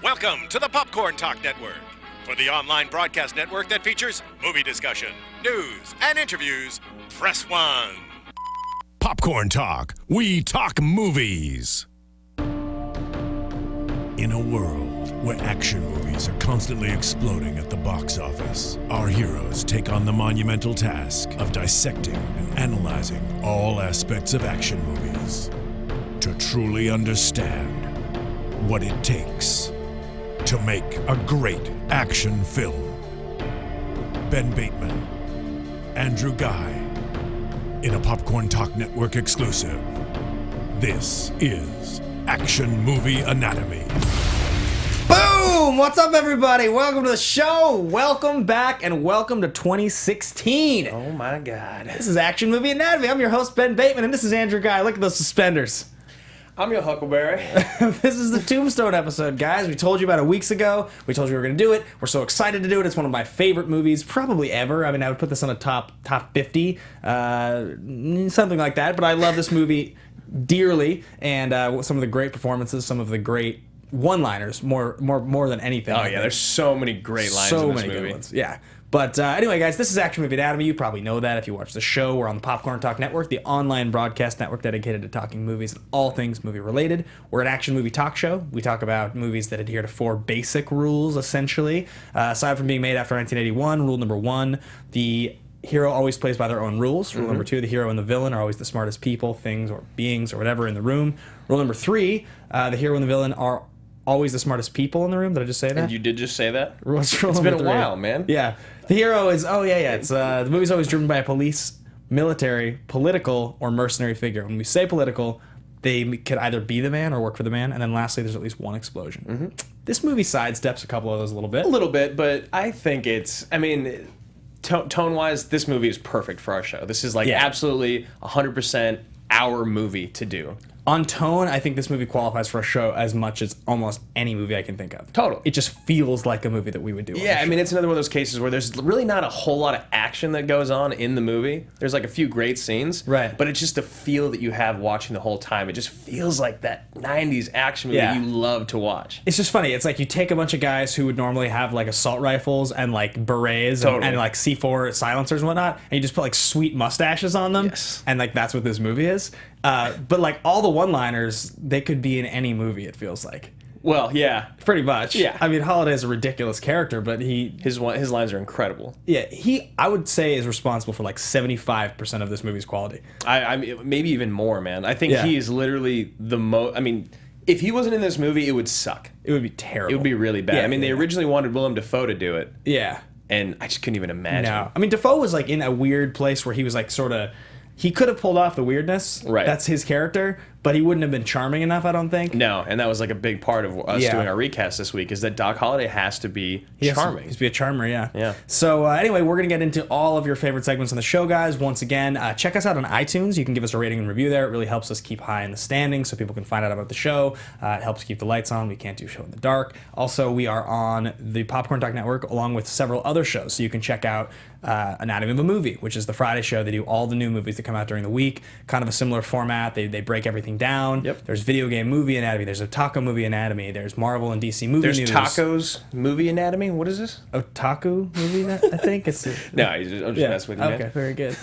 Welcome to the Popcorn Talk Network, for the online broadcast network that features movie discussion, news, and interviews. Press 1. Popcorn Talk. We talk movies. In a world where action movies are constantly exploding at the box office, our heroes take on the monumental task of dissecting and analyzing all aspects of action movies to truly understand what it takes to make a great action film. Ben Bateman, Andrew Ghai, in a Popcorn Talk Network exclusive. This is Action Movie Anatomy. Boom! What's up, everybody? Welcome to the show. Welcome back, and welcome to 2016. Oh my God. This is Action Movie Anatomy. I'm your host, Ben Bateman, and this is Andrew Ghai. Look at those suspenders. I'm your Huckleberry. This is the Tombstone episode, guys. We told you about it weeks ago. We told you we were going to do it. We're so excited to do it. It's one of my favorite movies, probably ever. I mean, I would put this on a top 50, something like that. But I love this movie dearly, and some of the great performances, some of the great one-liners, more than anything. Oh yeah, there's so many great lines in this movie. Good ones. Yeah. But anyway, guys, this is Action Movie Anatomy. You probably know that if you watch the show. We're on the Popcorn Talk Network, the online broadcast network dedicated to talking movies and all things movie-related. We're an action movie talk show. We talk about movies that adhere to 4 basic rules, essentially. Aside from being made after 1981, rule number 1, the hero always plays by their own rules. Rule number 2, the hero and the villain are always the smartest people, things, or beings, or whatever in the room. Rule number 3, the hero and the villain are always the smartest people in the room. Did I just say that? And you did just say that? What's rule It's number been a 3? while, man. Yeah. The hero is, it's, the movie's always driven by a police, military, political, or mercenary figure. When we say political, they could either be the man or work for the man. And then lastly, there's at least one explosion. This movie sidesteps a couple of those a little bit. A little bit, but I think tone-wise, this movie is perfect for our show. This is absolutely 100% our movie to do. On tone, I think this movie qualifies for a show as much as almost any movie I can think of. Totally. It just feels like a movie that we would do. Yeah, I mean, it's another one of those cases where there's really not a whole lot of action that goes on in the movie. There's like a few great scenes. Right. But it's just the feel that you have watching the whole time. It just feels like that 90s action movie you love to watch. It's just funny. It's like you take a bunch of guys who would normally have like assault rifles and like berets and like C4 silencers and whatnot, and you just put like sweet mustaches on them. Yes. And like that's what this movie is. But like all the one-liners, they could be in any movie, it feels like. Well, yeah. Pretty much. Yeah. I mean, Holiday's a ridiculous character, but his lines are incredible. Yeah, I would say is responsible for like 75% of this movie's quality. I maybe even more, man. I think he is literally the most. I mean, if he wasn't in this movie, it would suck. It would be terrible. It would be really bad. Yeah, I mean, they originally wanted Willem Dafoe to do it. Yeah. And I just couldn't even imagine. No. I mean, Dafoe was like in a weird place where he was like sort of. He could have pulled off the weirdness. Right. That's his character, but he wouldn't have been charming enough, I don't think. No, and that was like a big part of us doing our recast this week, is that Doc Holliday has to be charming. He has to be a charmer, yeah. Yeah. So anyway, we're going to get into all of your favorite segments on the show, guys. Once again, check us out on iTunes. You can give us a rating and review there. It really helps us keep high in the standings so people can find out about the show. It helps keep the lights on. We can't do a show in the dark. Also, we are on the Popcorn Talk Network along with several other shows, so you can check out Anatomy of a Movie, which is the Friday show. They do all the new movies that come out during the week. Kind of a similar format. They break everything down. Yep. There's video game movie anatomy. There's a taco movie anatomy. There's Marvel and DC movie news. There's Tacos movie anatomy. What is this? Otaku movie, I think it's. No, I'm just messing with you, man. Okay, very good.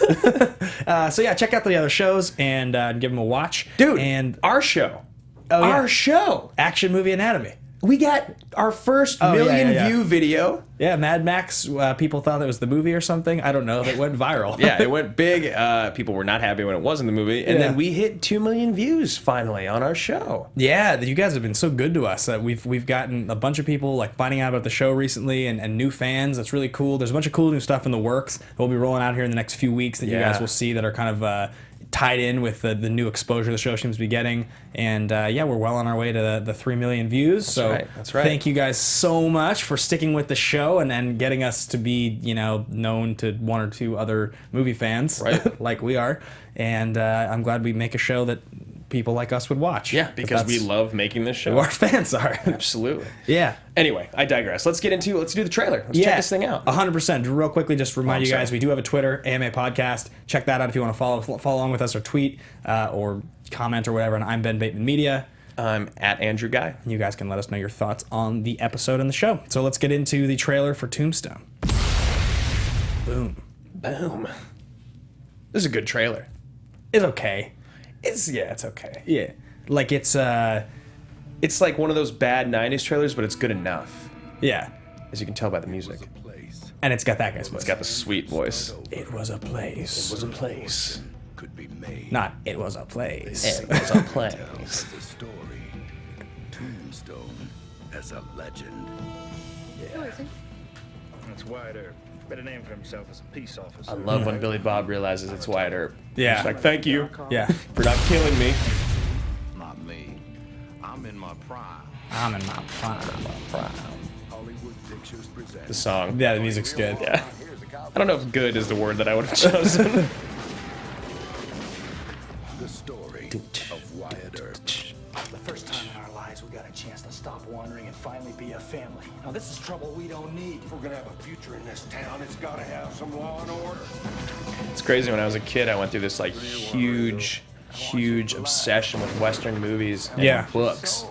So yeah, check out the other shows and give them a watch, dude. And our show, our show, Action Movie Anatomy. We got our first million view video. Yeah, Mad Max. People thought it was the movie or something. I don't know. That went viral. Yeah, it went big. People were not happy when it was in the movie, and then we hit 2 million views finally on our show. Yeah, you guys have been so good to us. We've gotten a bunch of people like finding out about the show recently, and new fans. That's really cool. There's a bunch of cool new stuff in the works that we'll be rolling out here in the next few weeks that you guys will see that are kind of tied in with the new exposure the show seems to be getting. And we're well on our way to the 3 million views. That's right. Thank you guys so much for sticking with the show and getting us to be, known to 1 or 2 other movie fans, right? Like we are. And I'm glad we make a show that people like us would watch. Yeah, because we love making this show. Who our fans are. Absolutely. Yeah. Anyway, I digress. Let's do the trailer. Let's check this thing out. 100%. Real quickly, just remind you guys, we do have a Twitter, AMA Podcast. Check that out if you want to follow along with us or tweet or comment or whatever. And I'm Ben Bateman Media. I'm at Andrew Ghai. You guys can let us know your thoughts on the episode and the show. So let's get into the trailer for Tombstone. Boom. Boom. This is a good trailer. It's okay. It's okay. Yeah. Like It's like one of those bad 90s trailers, but it's good enough. Yeah. As you can tell by the music. And it's got that guy's voice. It's got the sweet voice. It was a place. It was a place. Could be made. Not it was a place. It was a place. The story. Tombstone as a legend. That's Wyatt Earp. Better name for himself as a peace officer. I love when Billy Bob realizes it's Wyatt Earp. Yeah. He's like, thank you Yeah. for not killing me. Not me. I'm in my prime. I'm in my prime. Hollywood Pictures presents. The song. Yeah, the music's good. Yeah. I don't know if good is the word that I would have chosen. The story of Wyatt Earp. The first time in our lives we got a chance to stop wandering and finally be a family. Now this is trouble we don't need. If we're gonna have a future in this town, it's gotta have some law and order. It's crazy. When I was a kid, I went through this like huge obsession with Western movies and Yeah. books.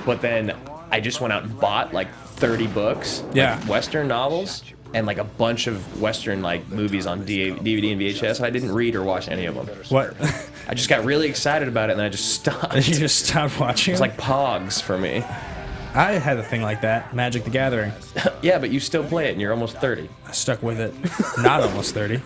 But then I just went out and bought like 30 books, Yeah. like Western novels, and like a bunch of Western like movies on DVD and VHS. And I didn't read or watch any of them. What? I just got really excited about it, and then I just stopped. You just stopped watching? It's like Pogs for me. I had a thing like that. Magic the Gathering. Yeah, but you still play it, and you're almost 30. I stuck with it. Not almost 30.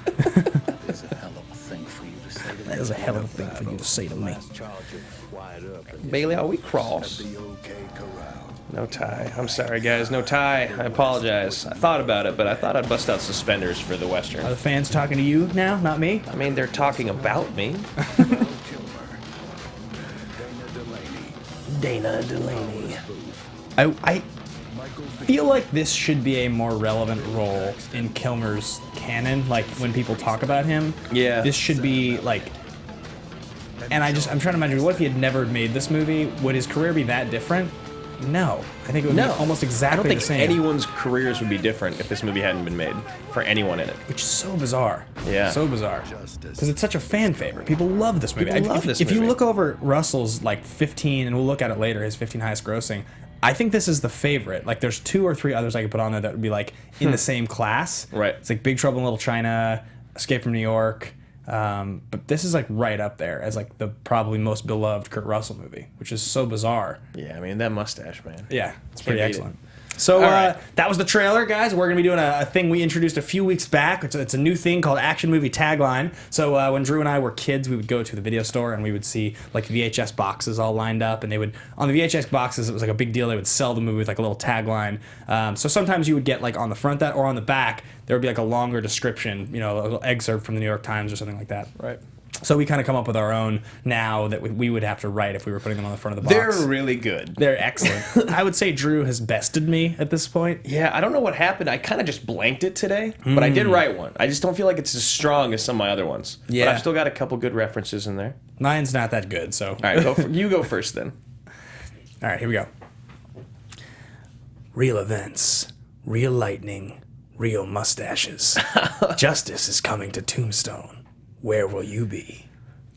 It's a hell of a thing for you to say to That is a hell of a thing for you to say to me. charge of Wyatt Earp and Bailey, are we cross? the OK Corral. No tie. I'm sorry, guys. No tie. I apologize. I thought about it, but I thought I'd bust out suspenders for the Are Western. the fans talking to you now, not me? I mean, they're talking about me. Val Kilmer. Dana Delany. Dana Delany. I feel like this should be a more relevant role in Kilmer's canon. Like when people talk about him, Yeah. this should be like. And I'm trying to imagine, what if he had never made this movie? Would his career be that different? No, I think it would be almost I exactly don't think the same. anyone's careers would be different if this movie hadn't been made for anyone in it. Which is so bizarre. Yeah. So bizarre. Because it's such a fan favorite. People love this movie. People love if, this if you movie. look over Russell's like 15, and we'll look at it later, his 15 highest grossing, I think this is the favorite. Like there's 2 or 3 others I could put on there that would be like in the same class. Right. It's like Big Trouble in Little China, Escape from New York. But this is like right up there as like the probably most beloved Kurt Russell movie, which is so bizarre. Yeah, I mean, that mustache, man. Yeah, it's pretty beat excellent. So right. that was the trailer, guys. We're going to be doing a thing we introduced a few weeks back. It's a new thing called Action Movie Tagline. So when Drew and I were kids, we would go to the video store and we would see like VHS boxes all lined up. And they would, on the VHS boxes, it was like a big deal. They would sell the movie with like a little tagline. So sometimes you would get like on the front that or on the back, there would be like a longer description, you know, a little excerpt from the New York Times or something like that. Right. So we kind of come up with our own now that we would have to write if we were putting them on the front of the box. They're really good. They're excellent. I would say Drew has bested me at this point. Yeah, I don't know what happened. I kind of just blanked it today, but I did write one. I just don't feel like it's as strong as some of my other ones. Yeah. But I've still got a couple good references in there. Mine's not that good, so. All right, you go first then. All right, here we go. Real events, real lightning, real mustaches. Justice is coming to Tombstone. Where will you be?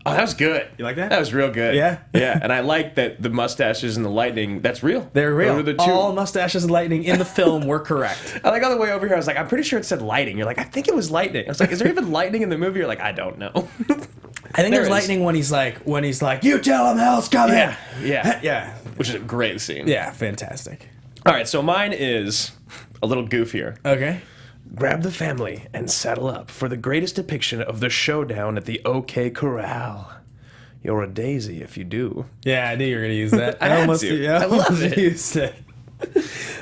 Oh, that was good. You like that? That was real good. Yeah? Yeah, and I like that the mustaches and the lightning, that's real. They're real. Those are the two. All mustaches and lightning in the film were correct. I like on the way over here, I was like, I'm pretty sure it said lighting. You're like, I think it was lightning. I was like, is there even lightning in the movie? You're like, I don't know. I think There there's is. lightning when he's like, you tell him hell's coming. Yeah, yeah. Yeah. Which is a great scene. Yeah, fantastic. All right, so mine is a little goofier. Okay. Grab the family and saddle up for the greatest depiction of the showdown at the OK Corral. You're a daisy if you do. Yeah, I knew you were going to use that. I had almost, to. Yeah, I love almost it. Used it.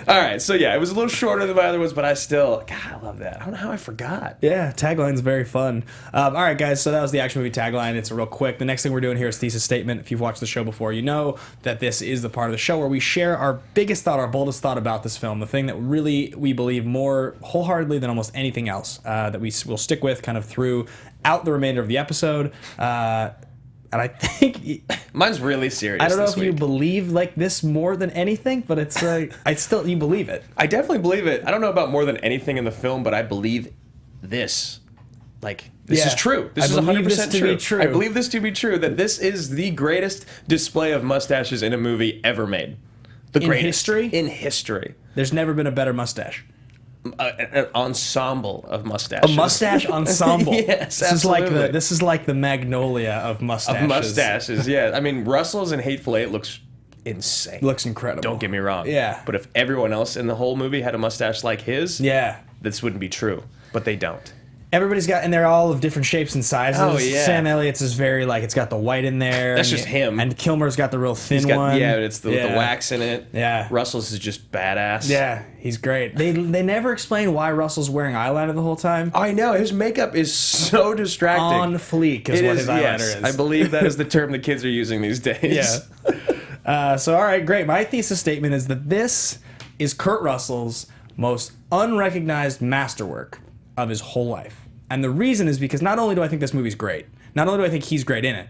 All right, so yeah, it was a little shorter than my other ones, but I still, God, I love that. I don't know how I forgot. Yeah, tagline's very fun. All right, guys, so that was the action movie tagline. It's real quick. The next thing we're doing here is thesis statement. If you've watched the show before, you know that this is the part of the show where we share our biggest thought, our boldest thought about this film, the thing that really we believe more wholeheartedly than almost anything else that we will stick with kind of throughout the remainder of the episode. And I think Mine's really serious. I don't know this if you week. believe like this more than anything, but it's you believe it. I definitely believe it. I don't know about more than anything in the film, but I believe this. Like, This is true. This is I believe 100% this to true. be true. I believe this to be true, that this is the greatest display of mustaches in a movie ever made. The greatest. History? In history. There's never been a better mustache. An ensemble of mustaches. A mustache ensemble. Yes, absolutely. This is like the Magnolia of mustaches. Of mustaches, yeah. I mean, Russell's in Hateful Eight looks insane. Looks incredible. Don't get me wrong. Yeah. But if everyone else in the whole movie had a mustache like his, Yeah. this wouldn't be true. But they don't. Everybody's got, and they're all of different shapes and sizes. Oh, yeah. Sam Elliott's is very, like, it's got the white in there. That's just him. And Kilmer's got the real thin He's got, one. yeah, it's the wax in it. Yeah. Russell's is just badass. Yeah, he's great. They never explain why Russell's wearing eyeliner the whole time. I know, his makeup is so distracting. On fleek is what his eyeliner is. I believe that is the term the kids are using these days. Yeah. So, all right, great. My thesis statement is that this is Kurt Russell's most unrecognized masterwork of his whole life. And the reason is because not only do I think this movie's great, not only do I think he's great in it,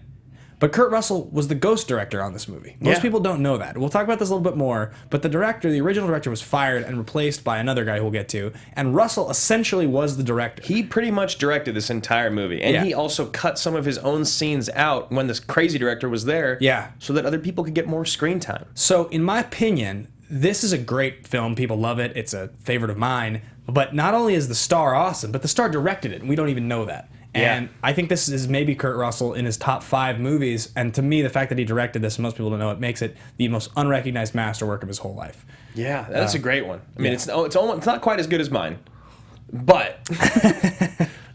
but Kurt Russell was the ghost director on this movie. Most people don't know that. We'll talk about this a little bit more, but the original director was fired and replaced by another guy who we'll get to, and Russell essentially was the director. He pretty much directed this entire movie, and he also cut some of his own scenes out when this crazy director was there, so that other people could get more screen time. So, in my opinion, this is a great film. People love it. It's a favorite of mine. But not only is the star awesome, but the star directed it, and we don't even know that. And I think this is maybe Kurt Russell in his top 5 movies. And to me, the fact that he directed this, and most people don't know it, makes it the most unrecognized masterwork of his whole life. Yeah, that's a great one. I mean, it's not quite as good as mine, but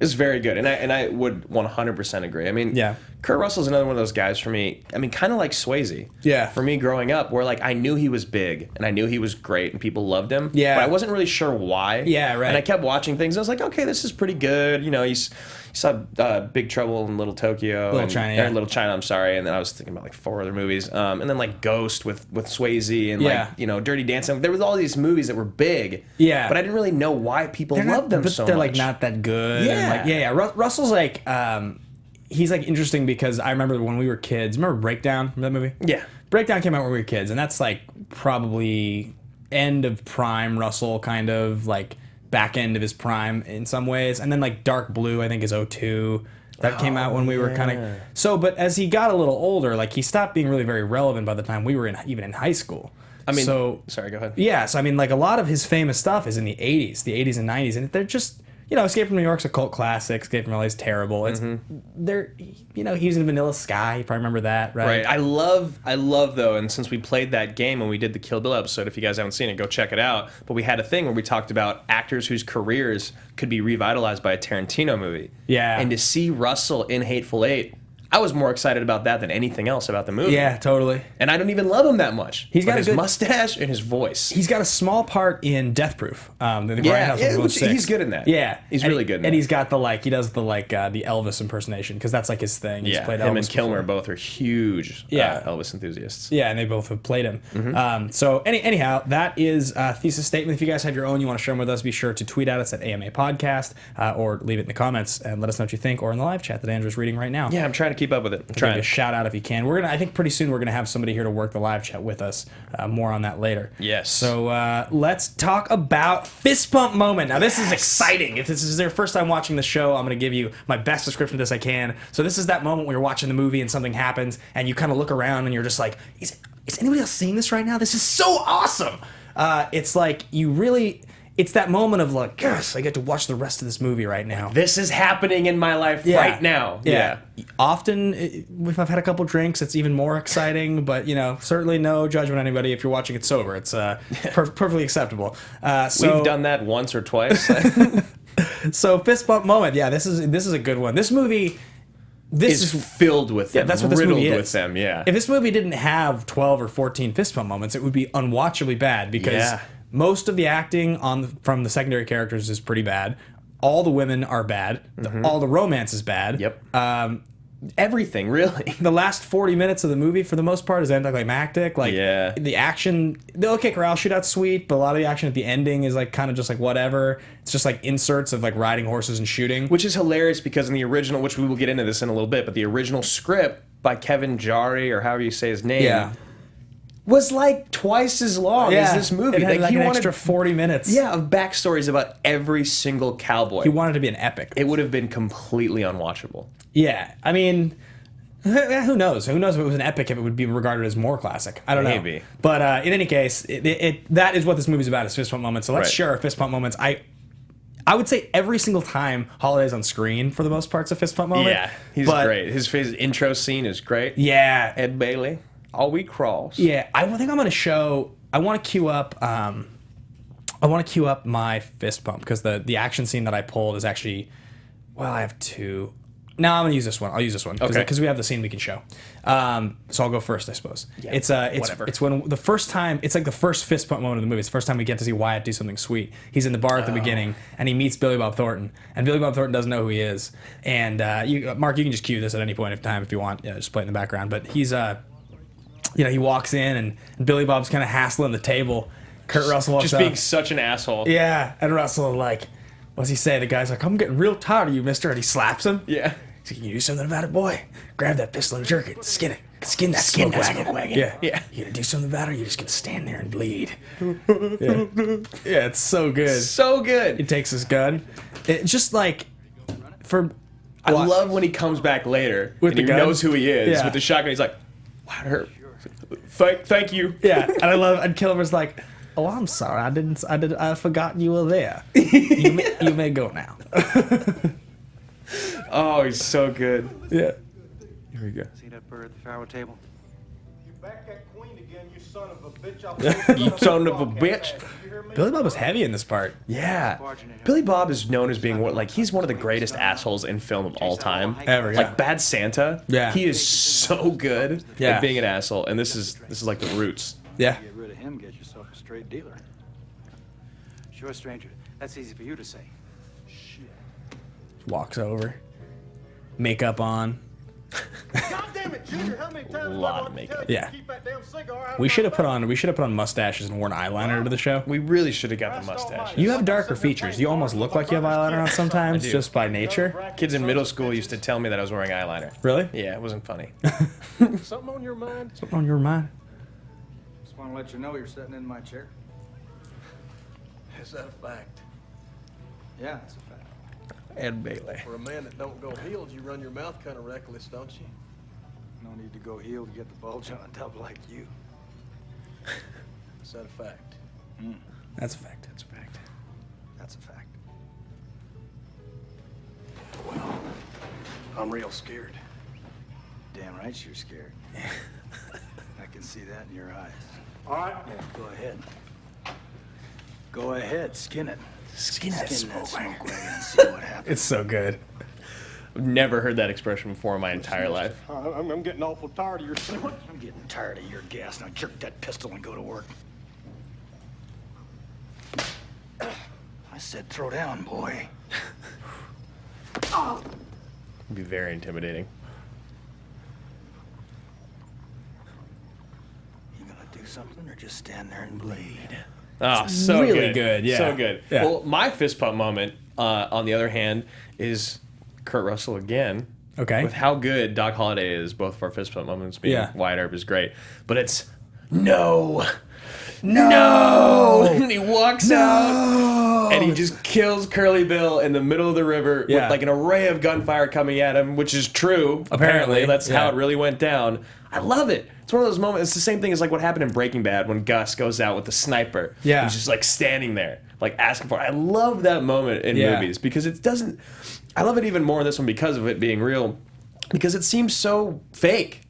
it's very good. And I would 100% agree. I mean, Kurt Russell's another one of those guys for me. I mean, kind of like Swayze. Yeah. For me growing up, where like I knew he was big and I knew he was great and people loved him. Yeah. But I wasn't really sure why. Yeah, right. And I kept watching things. I was like, okay, this is pretty good. You know, you saw Big Trouble in Little Tokyo. Little China. Little China, I'm sorry. And then I was thinking about like 4 other movies. And then like Ghost with Swayze and like, you know, Dirty Dancing. There was all these movies that were big. Yeah. But I didn't really know why people loved them so much. They're like not that good. Yeah. And like, Russell's like, he's like interesting because I remember when we were kids. Remember Breakdown? Remember that movie? Yeah. Breakdown came out when we were kids, and that's like probably end of prime Russell, kind of like back end of his prime in some ways. And then like Dark Blue, I think, is 2002. That came out when we were kind of... So, but as he got a little older, like he stopped being really very relevant by the time we were even in high school. I mean, so, sorry, go ahead. Yeah, so I mean, like a lot of his famous stuff is in the 80s and 90s, and they're just... You know, Escape from New York's a cult classic. Escape from LA is terrible. It's they're, you know, he was in Vanilla Sky. You probably remember that, right? Right. I love though, and since we played that game when we did the Kill Bill episode, if you guys haven't seen it, go check it out. But we had a thing where we talked about actors whose careers could be revitalized by a Tarantino movie. Yeah. And to see Russell in Hateful Eight, I was more excited about that than anything else about the movie. Yeah, totally. And I don't even love him that much. He's got his mustache and his voice. He's got a small part in Death Proof. He's good in that. Yeah, he's really good in that. And he's got the like, he does the like the Elvis impersonation because that's like his thing. He's played him Elvis and Kilmer before. both are huge Elvis enthusiasts. Yeah, and they both have played him. So anyhow, that is a thesis statement. If you guys have your own, you want to share them with us, be sure to tweet at us at AMA Podcast or leave it in the comments and let us know what you think, or in the live chat that Andrew's reading right now. Yeah, I'm trying to keep up with it. I'm Give a shout out if you can. I think pretty soon we're gonna have somebody here to work the live chat with us. More on that later. Yes. So let's talk about fist pump moment. Now this is exciting. If this is their first time watching the show, I'm gonna give you my best description of this I can. So this is that moment when you're watching the movie and something happens and you kind of look around and you're just like, is anybody else seeing this right now? This is so awesome. It's like you really. It's that moment of like, yes, I get to watch the rest of this movie right now. This is happening in my life right now. Yeah. Often, if I've had a couple drinks, it's even more exciting. But you know, certainly no judgment on anybody if you're watching it sober. It's perfectly acceptable. So we've done that once or twice. So fist bump moment. Yeah, this is a good one. This movie. This is filled with them. Yeah, that's what this movie is. With them, yeah. If this movie didn't have 12 or 14 fist bump moments, it would be unwatchably bad because most of the acting from the secondary characters is pretty bad. All the women are bad. All the romance is bad. Yep. Everything, really. The last 40 minutes of the movie, for the most part, is anticlimactic. Like, the action, the OK Corral shootout's sweet, but a lot of the action at the ending is like kind of just like whatever. It's just like inserts of like riding horses and shooting. Which is hilarious because in the original, which we will get into this in a little bit, but the original script by Kevin Jarre, or however you say his name, was like twice as long as this movie. It had like he an wanted, extra 40 minutes. Yeah, of backstories about every single cowboy. He wanted to be an epic. It would have been completely unwatchable. Yeah, I mean, who knows? Who knows if it was an epic, if it would be regarded as more classic. I don't know. Maybe. But in any case, that is what this movie's about, is fist pump moments. So let's share our fist pump moments. I would say every single time Holliday's on screen, for the most part, it's a fist pump moment. Yeah, he's great. His intro scene is great. Yeah. Ed Bailey. All we cross. Yeah, I think I'm going to show. I want to queue up. I want to queue up my fist pump, because the action scene that I pulled is actually. Well, I have two. No, I'm going to use this one. I'll use this one because we have the scene we can show. So I'll go first, I suppose. Yeah, it's whatever. It's when the first time. It's like the first fist pump moment of the movie. It's the first time we get to see Wyatt do something sweet. He's in the bar at the beginning, and he meets Billy Bob Thornton, and Billy Bob Thornton doesn't know who he is. And Mark, you can just cue this at any point of time if you want. Yeah, just play it in the background. But he's he walks in, and Billy Bob's kind of hassling the table. Kurt Russell walks just up. being such an asshole. Yeah, and Russell, like, what's he say? The guy's like, I'm getting real tired of you, mister. And he slaps him. Yeah. He's like, can you do something about it, boy? Grab that pistol and jerk it. Skin it. Skin that smoke wagon. Yeah. Yeah. You gonna do something about it, or you're just gonna stand there and bleed? Yeah, it's so good. So good. He takes his gun. It's just like, I love when he comes back later with and the he gun? knows who he is Yeah. with the shotgun. He's like, Wyatt Earp. Thank you. Yeah, and I love, and Kilmer's like, oh, I'm sorry, I forgot you were there. You may go now. Oh, he's so good. Yeah. Here we go. See that bird at the farrow table? You back that queen again, you son of a bitch. You son of a bitch. Billy Bob was heavy in this part. Yeah. Billy Bob is known as being he's one of the greatest assholes in film of all time. Ever, yeah. Like Bad Santa. Yeah. He is so good Yeah. at being an asshole, and this is like the roots. Yeah. Get rid of him, get yourself a straight dealer. Sure, stranger. That's easy for you to say. Walks over. Makeup on. God damn it, Junior, how many times A lot of makeup. Yeah. keep that damn cigar out We of should my have put on mustaches and worn eyeliner to the show. We really should have got the mustache. You have darker features. You almost look like you have eyeliner on sometimes, do. just by nature. Kids in middle school used to tell me that I was wearing eyeliner. Really? Yeah, it wasn't funny. Something on your mind? Something on your mind? Just want to let you know you're sitting in my chair. Is that a fact? Yeah, it's a fact. Ed Bailey. For a man that don't go healed, you run your mouth kind of reckless, don't you? No need to go heal to get the bulge on a tub like you. Is that a fact? That's a fact. That's a fact. That's a fact. Well, I'm real scared. Damn right you're scared. I can see that in your eyes. All right. Yeah, go ahead. Go ahead, skin it. Skin that smoke wagon. and see what happens. It's so good. I've never heard that expression before in my entire life. I'm getting awful tired of your snoring. I'm getting tired of your gas. Now jerk that pistol and go to work. I said throw down, boy. It'd be very intimidating. You gonna do something or just stand there and bleed? Oh, so really good, yeah. So good. Yeah. Well, my fist pump moment, on the other hand, is Kurt Russell again. Okay. With how good Doc Holliday is, both of our fist pump moments being Wyatt Earp is great. But it's no. And he walks out and he just kills Curly Bill in the middle of the river with like an array of gunfire coming at him, which is true. Apparently. That's how it really went down. I love it. It's one of those moments. It's the same thing as like what happened in Breaking Bad when Gus goes out with the sniper. Yeah. He's just like standing there, like asking for it. I love that moment in movies because it doesn't. I love it even more in this one because of it being real, because it seems so fake.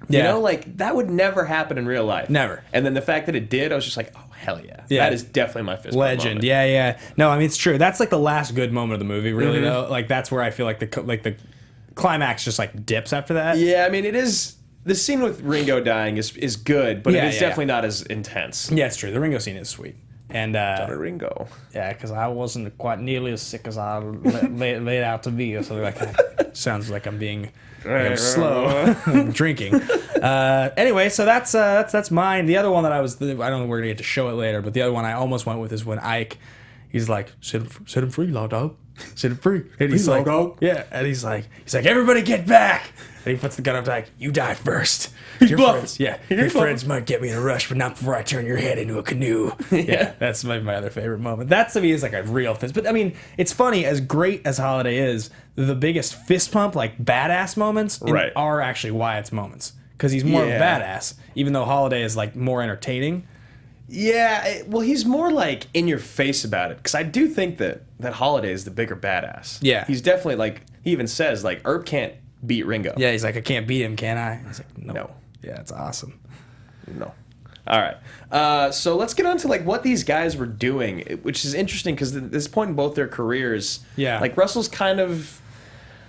You know, like that would never happen in real life. Never. And then the fact that it did, I was just like, oh, hell yeah. That is definitely my fist bump Legend. moment. Yeah. No, I mean, it's true. That's like the last good moment of the movie, really, though. Like, that's where I feel like the climax just like dips after that. Yeah, I mean, it is. The scene with Ringo dying is good, but it is definitely not as intense. Yeah, it's true. The Ringo scene is sweet. And Ringo. Yeah, because I wasn't quite nearly as sick as I laid out to be or something like that. Sounds like I'm being slow drinking. Anyway, so that's mine. The other one that I don't know, we're gonna get to show it later, but the other one I almost went with is when Ike he's like, set him free, law dog. Set him free. And he's like, yeah. And he's like, everybody get back. And he puts the gun up like, you die first. Your friends, your friends might get me in a rush, but not before I turn your head into a canoe. Yeah, that's my other favorite moment. That to me is like a real fist. But I mean, it's funny, as great as Holliday is, the biggest fist pump, like badass moments are actually Wyatt's moments. Because he's more of a badass, even though Holliday is like more entertaining. Yeah, well, he's more like in your face about it. Because I do think that Holliday is the bigger badass. Yeah. He's definitely like, he even says like, Earp can't beat Ringo. Yeah, he's like, I can't beat him, can I? He's like, no. Yeah, it's awesome. No. All right. So let's get on to like what these guys were doing, which is interesting because at this point in both their careers, like Russell's kind of,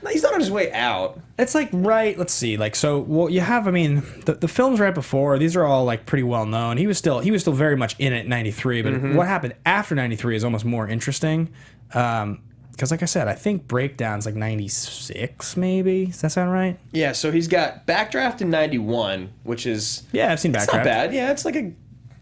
he's not on his way out. It's like, let's see, like, so, well, you have, I mean, the films right before, these are all like pretty well known. He was still very much in it in 93, but what happened after 93 is almost more interesting. Because, like I said, I think Breakdown's like 96, maybe. Does that sound right? Yeah, so he's got Backdraft in 91, which is... Yeah, I've seen Backdraft. It's not bad. Yeah, it's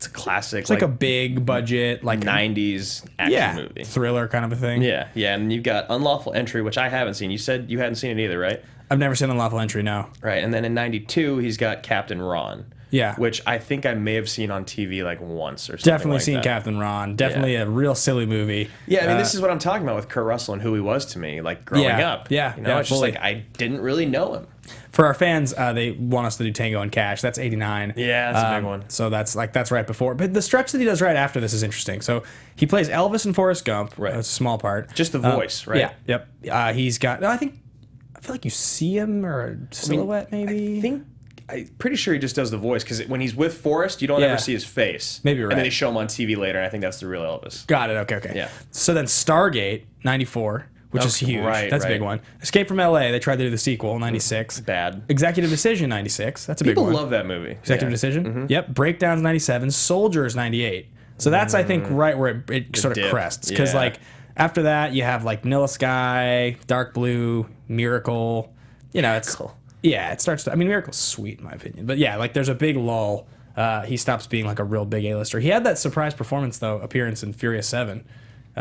a classic. It's like a big budget, like 90s action movie. Thriller kind of a thing. Yeah, and you've got Unlawful Entry, which I haven't seen. You said you hadn't seen it either, right? I've never seen Unlawful Entry, no. Right, and then in 92, he's got Captain Ron. Yeah. Which I think I may have seen on TV like once or something. Definitely like seen that. Captain Ron. Definitely a real silly movie. Yeah, I mean, this is what I'm talking about with Kurt Russell and who he was to me, like growing up. Yeah. You know, it's just like I didn't really know him. For our fans, they want us to do Tango and Cash. That's 89. Yeah, that's a big one. So that's right before. But the stretch that he does right after this is interesting. So he plays Elvis in Forrest Gump. Right. That's a small part. Just the voice, right? Yeah. Yep. He's got. I feel like you see him or a silhouette, maybe. I'm pretty sure he just does the voice because when he's with Forrest, you don't ever see his face. Maybe you're right. And then they show him on TV later, and I think that's the real Elvis. Got it. Okay. Yeah. So then Stargate, 94, which is huge. That's a big one. Escape from L.A., they tried to do the sequel, 96. Bad. Executive Decision, 96. That's a big one. People love that movie. Executive Decision? Mm-hmm. Yep. Breakdowns, 97. Soldiers, 98. So that's, I think, right where it sort of crests. Because, like, after that, you have, like, Vanilla Sky, Dark Blue, Miracle. You know, it's... Yeah, it starts to... I mean, Miracle's sweet, in my opinion. But yeah, like, there's a big lull. He stops being, like, a real big A-lister. He had that surprise performance, though, appearance in Furious 7.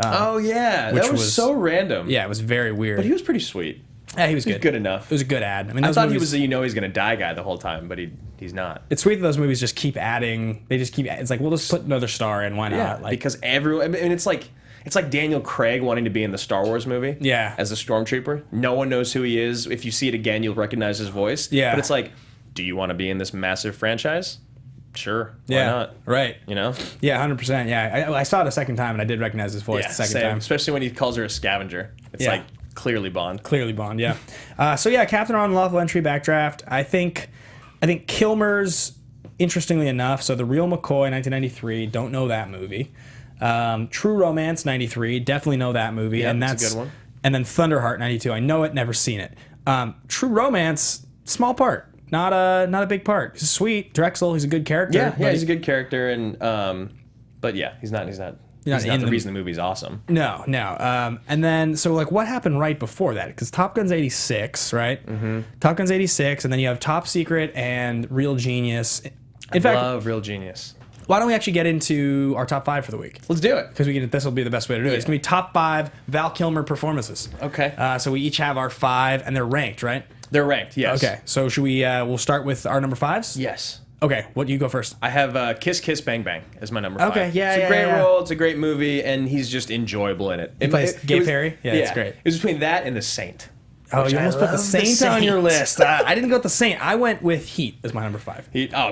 Oh, yeah. That was so random. Yeah, it was very weird. But he was pretty sweet. Yeah, he was good. He was good enough. It was a good ad. I mean, I thought he was the he's going to die guy the whole time, but he's not. It's sweet that those movies just keep adding... They just keep... It's like, we'll just put another star in. Why not? Yeah, like, because everyone... I mean, it's like Daniel Craig wanting to be in the Star Wars movie. Yeah. As a stormtrooper. No one knows who he is. If you see it again, you'll recognize his voice. Yeah. But it's like, do you want to be in this massive franchise? Sure. Why not? Right. You know? Yeah, 100%. Yeah. I saw it a second time, and I did recognize his voice the second time. Especially when he calls her a scavenger. It's like clearly Bond. Clearly Bond, yeah. So yeah, Captain Ron, Lawful Entry, Backdraft. I think Kilmer's, interestingly enough, so The Real McCoy, 1993, don't know that movie. True Romance, 93, definitely know that movie. Yeah, and that's a good one. And then Thunderheart, 92, I know it, never seen it. True Romance, small part. Not a big part. He's sweet. Drexel, he's a good character. Yeah, he's a good character, and but yeah, he's not the reason the movie's awesome. No. And then, so like, what happened right before that? Because Top Gun's 86, right? Mm-hmm. Top Gun's 86, and then you have Top Secret and Real Genius. I love Real Genius. Why don't we actually get into our top 5 for the week? Let's do it. Because this will be the best way to do it. It's going to be top 5 Val Kilmer performances. Okay. So we each have our 5, and they're ranked, right? They're ranked, yes. Okay. So should we, we'll start with our number 5s? Yes. Okay. You go first? I have Kiss Kiss Bang Bang as my number 5. Okay, yeah, It's a great role. It's a great movie, and he's just enjoyable in it. He plays Gay Perry? Yeah, it's great. It was between that and The Saint. Oh, you almost put The Saint on your list. I didn't go with The Saint. I went with Heat as my number 5.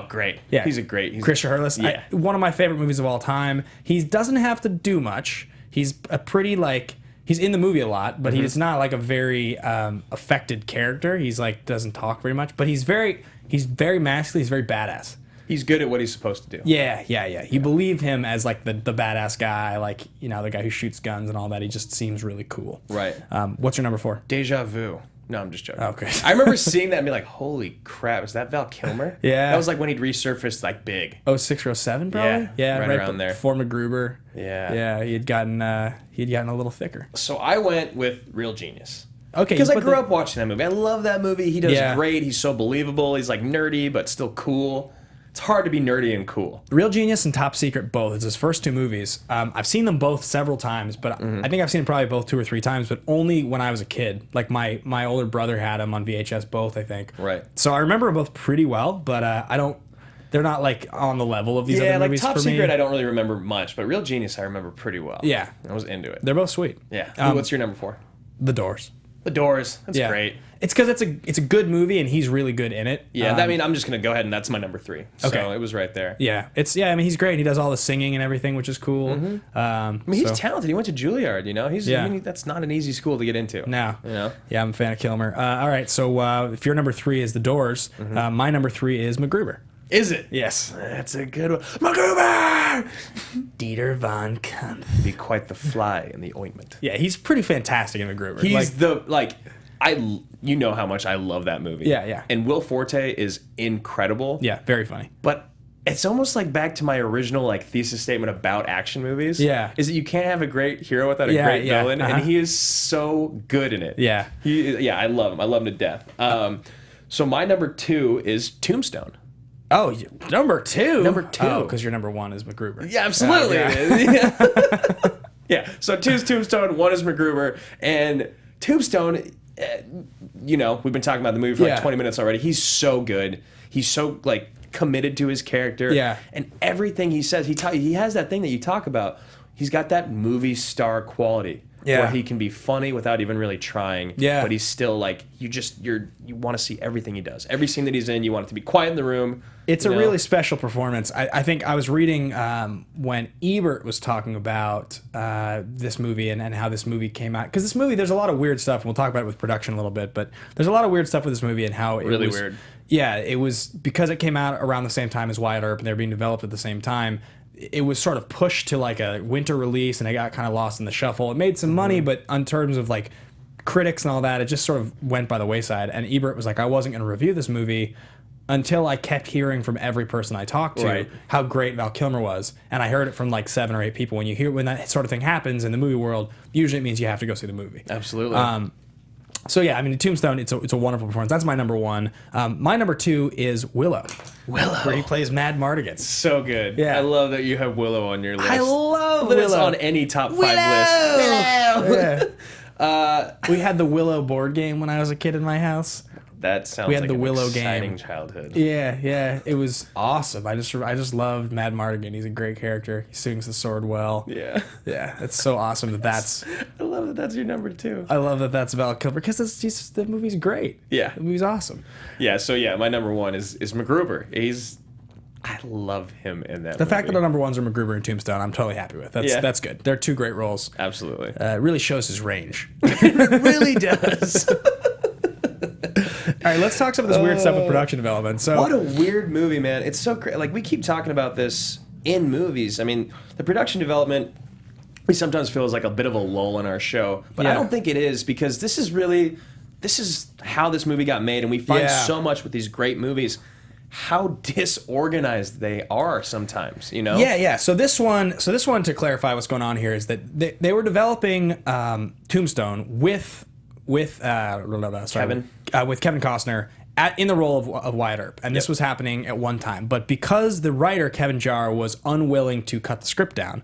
Great. Yeah. He's Christopher Hurless. Yeah. One of my favorite movies of all time. He doesn't have to do much. He's a pretty, like... He's in the movie a lot, but he's not like a very affected character. He's like doesn't talk very much, but he's very masculine. He's very badass. He's good at what he's supposed to do. Yeah. You believe him as like the badass guy, like, you know, the guy who shoots guns and all that. He just seems really cool. Right. What's your number 4? Deja Vu. No, I'm just joking. Okay. I remember seeing that and being like, holy crap, is that Val Kilmer? Yeah. That was like when he'd resurfaced like big. 06 or 07 probably? Yeah, right around there. Before MacGruber. Yeah. Yeah, he had gotten a little thicker. So I went with Real Genius. Okay. Because I grew up watching that movie. I love that movie. He does great. He's so believable. He's like nerdy, but still cool. it's hard to be nerdy and cool. Real Genius and Top Secret both. It's his first two movies. I've seen them both several times, but I think I've seen them probably both 2 or 3 times, but only when I was a kid. Like my older brother had them on VHS both, I think. Right. So I remember them both pretty well, but they're not like on the level of these other movies Top for me. Secret I don't really remember much, but Real Genius I remember pretty well. Yeah. I was into it. They're both sweet. Yeah. What's your number 4? The Doors. The Doors. That's great. It's because it's a good movie and he's really good in it. Yeah, I mean, I'm just gonna go ahead and that's my number 3. So it was right there. Yeah, I mean, he's great. He does all the singing and everything, which is cool. I mean, he's talented. He went to Juilliard. You know, I mean, that's not an easy school to get into. No. You know. Yeah, I'm a fan of Kilmer. All right, so if your number 3 is The Doors, my number 3 is MacGruber. Is it? Yes. That's a good one. MacGruber! Dieter von Kuntz. Be quite the fly in the ointment. Yeah, he's pretty fantastic in MacGruber. He's you know how much I love that movie. Yeah, yeah. And Will Forte is incredible. Yeah, very funny. But it's almost like back to my original thesis statement about action movies. Yeah. Is that you can't have a great hero without a great villain, and he is so good in it. Yeah. I love him. I love him to death. So my number 2 is Tombstone. Oh, number 2? Number 2. Oh, because your number 1 is MacGruber. Yeah, absolutely. Yeah. So 2 is Tombstone, 1 is MacGruber, and Tombstone. We've been talking about the movie for 20 minutes already. He's so good. He's so committed to his character. Yeah. And everything he says, he has that thing that you talk about. He's got that movie star quality. Yeah. Where he can be funny without even really trying. Yeah. But he's still you want to see everything he does. Every scene that he's in, you want it to be quiet in the room. It's a really special performance. I think I was reading when Ebert was talking about this movie and how this movie came out. Because this movie, there's a lot of weird stuff, and we'll talk about it with production a little bit, but there's a lot of weird stuff with this movie and how it really was... weird. Yeah, it was... Because it came out around the same time as Wyatt Earp, and they were being developed at the same time, it was sort of pushed to a winter release, and it got kind of lost in the shuffle. It made some money, but in terms of critics and all that, it just sort of went by the wayside. And Ebert was like, I wasn't going to review this movie until I kept hearing from every person I talked to how great Val Kilmer was. And I heard it from 7 or 8 people. When that sort of thing happens in the movie world, usually it means you have to go see the movie. Absolutely. So yeah, I mean, Tombstone, it's a wonderful performance. That's my number 1. My number 2 is Willow. Where he plays Mad Mardigan. So good. Yeah. I love that you have Willow on your list. I love that Willow. It's on any top 5 list. Yeah. We had the Willow board game when I was a kid in my house. That sounds we had like the an Willow exciting game. childhood. Yeah. It was awesome. I just loved Mad Mardigan. He's a great character. He swings the sword well. Yeah. Yeah. It's so awesome that's... I love that that's your number 2. I love that that's Val Kilmer because the movie's great. Yeah. The movie's awesome. Yeah, so my number 1 is MacGruber. I love him in that The fact that our number 1s are MacGruber and Tombstone, I'm totally happy with. That's good. They're 2 great roles. Absolutely. It really shows his range. It really does. All right, let's talk some of this weird stuff with production development. So, what a weird movie, man. It's so great. We keep talking about this in movies. I mean, the production development, we sometimes feel is a bit of a lull in our show, but I don't think it is, because this is how this movie got made, and we find so much with these great movies how disorganized they are sometimes, Yeah. So this one, to clarify what's going on here, is that they were developing Tombstone with Kevin Costner in the role of Wyatt Earp, and this was happening at one time. But because the writer Kevin Jarre was unwilling to cut the script down,